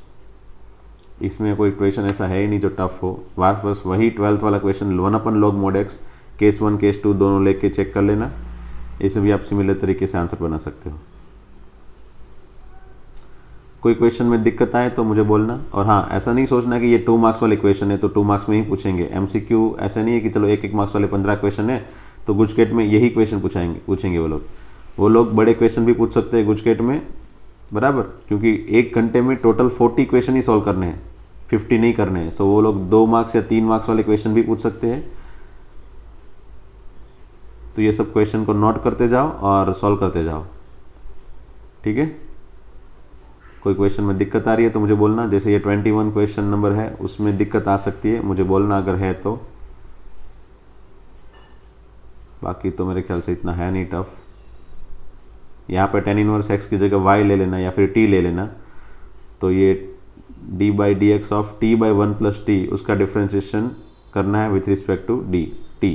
इसमें कोई क्वेश्चन ऐसा है ही नहीं जो टफ हो, बस वही 12th वाला question 1/log mod x, case 1 case 2 दोनों लेके चेक कर लेना, इसमें भी आप सिमिलर तरीके से आंसर बना सकते हो। कोई क्वेश्चन में दिक्कत आए तो मुझे बोलना, और हाँ ऐसा नहीं सोचना कि ये 2 मार्क्स वाले क्वेश्चन है तो 2 मार्क्स में ही पूछेंगे। एमसीक्यू ऐसा नहीं है कि चलो 1-1 मार्क्स वाले 15 क्वेश्चन है तो गुजकेट में यही क्वेश्चन पूछेंगे वो लोग बड़े क्वेश्चन भी पूछ सकते हैं गुजकेट में, बराबर, क्योंकि 1 घंटे में टोटल 40 क्वेश्चन ही सॉल्व करने हैं, 50 नहीं करने हैं। सो वो लोग 2 मार्क्स या 3 मार्क्स वाले क्वेश्चन भी पूछ सकते हैं। तो ये सब क्वेश्चन को नोट करते जाओ और सॉल्व करते जाओ, ठीक है। कोई क्वेश्चन में दिक्कत आ रही है तो मुझे बोलना, जैसे ये 21 क्वेश्चन नंबर है उसमें दिक्कत आ सकती है, मुझे बोलना अगर है तो। बाकी तो मेरे ख्याल से इतना है नहीं टफ। यहाँ पे tan इनवर्स x की जगह y ले लेना या फिर t ले लेना, तो ये d by D x of t by 1 plus T, उसका डिफ्रेंशिएशन करना है विथ रिस्पेक्ट टू t।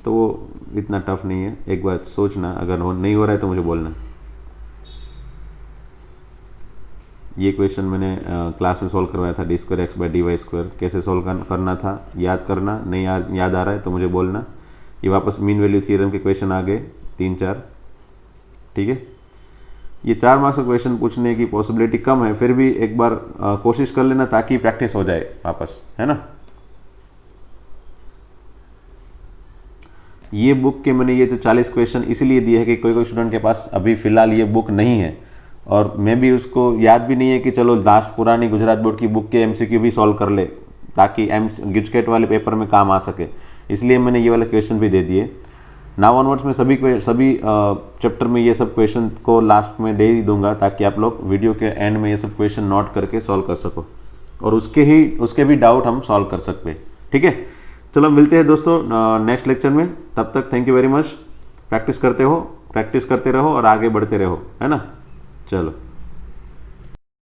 तो वो इतना टफ नहीं है, एक बार सोचना, अगर नहीं हो रहा है तो मुझे बोलना। ये क्वेश्चन मैंने क्लास में सॉल्व करवाया था, d square x by d y square, कैसे सॉल्व करना था याद करना, नहीं याद आ रहा है तो मुझे बोलना। ये वापस मीन वैल्यू थ्योरम के क्वेश्चन आ गए 3-4, ठीक है। ये 4 मार्क्स का क्वेश्चन पूछने की पॉसिबिलिटी कम है, फिर भी एक बार कोशिश कर लेना ताकि प्रैक्टिस हो जाए वापस, है ना। ये बुक के मैंने ये जो 40 क्वेश्चन इसीलिए दिए है कि कोई स्टूडेंट के पास अभी फिलहाल ये बुक नहीं है, और मैं भी उसको याद भी नहीं है कि चलो लास्ट पुरानी गुजरात बोर्ड की बुक के एमसीक्यू भी सॉल्व कर ले, ताकि गुजकेट वाले पेपर में काम आ सके, इसलिए मैंने ये वाले क्वेश्चन भी दे दिए। नाउ ऑनवर्ड्स में सभी चैप्टर में ये सब क्वेश्चन को लास्ट में दे ही दूंगा, ताकि आप लोग वीडियो के एंड में ये सब क्वेश्चन नोट करके सॉल्व कर सको, और उसके भी डाउट हम सॉल्व कर सकते, ठीक है। चलो मिलते हैं दोस्तों नेक्स्ट लेक्चर में, तब तक thank you very much. Practice करते रहो और आगे बढ़ते रहो, है ना। चलो।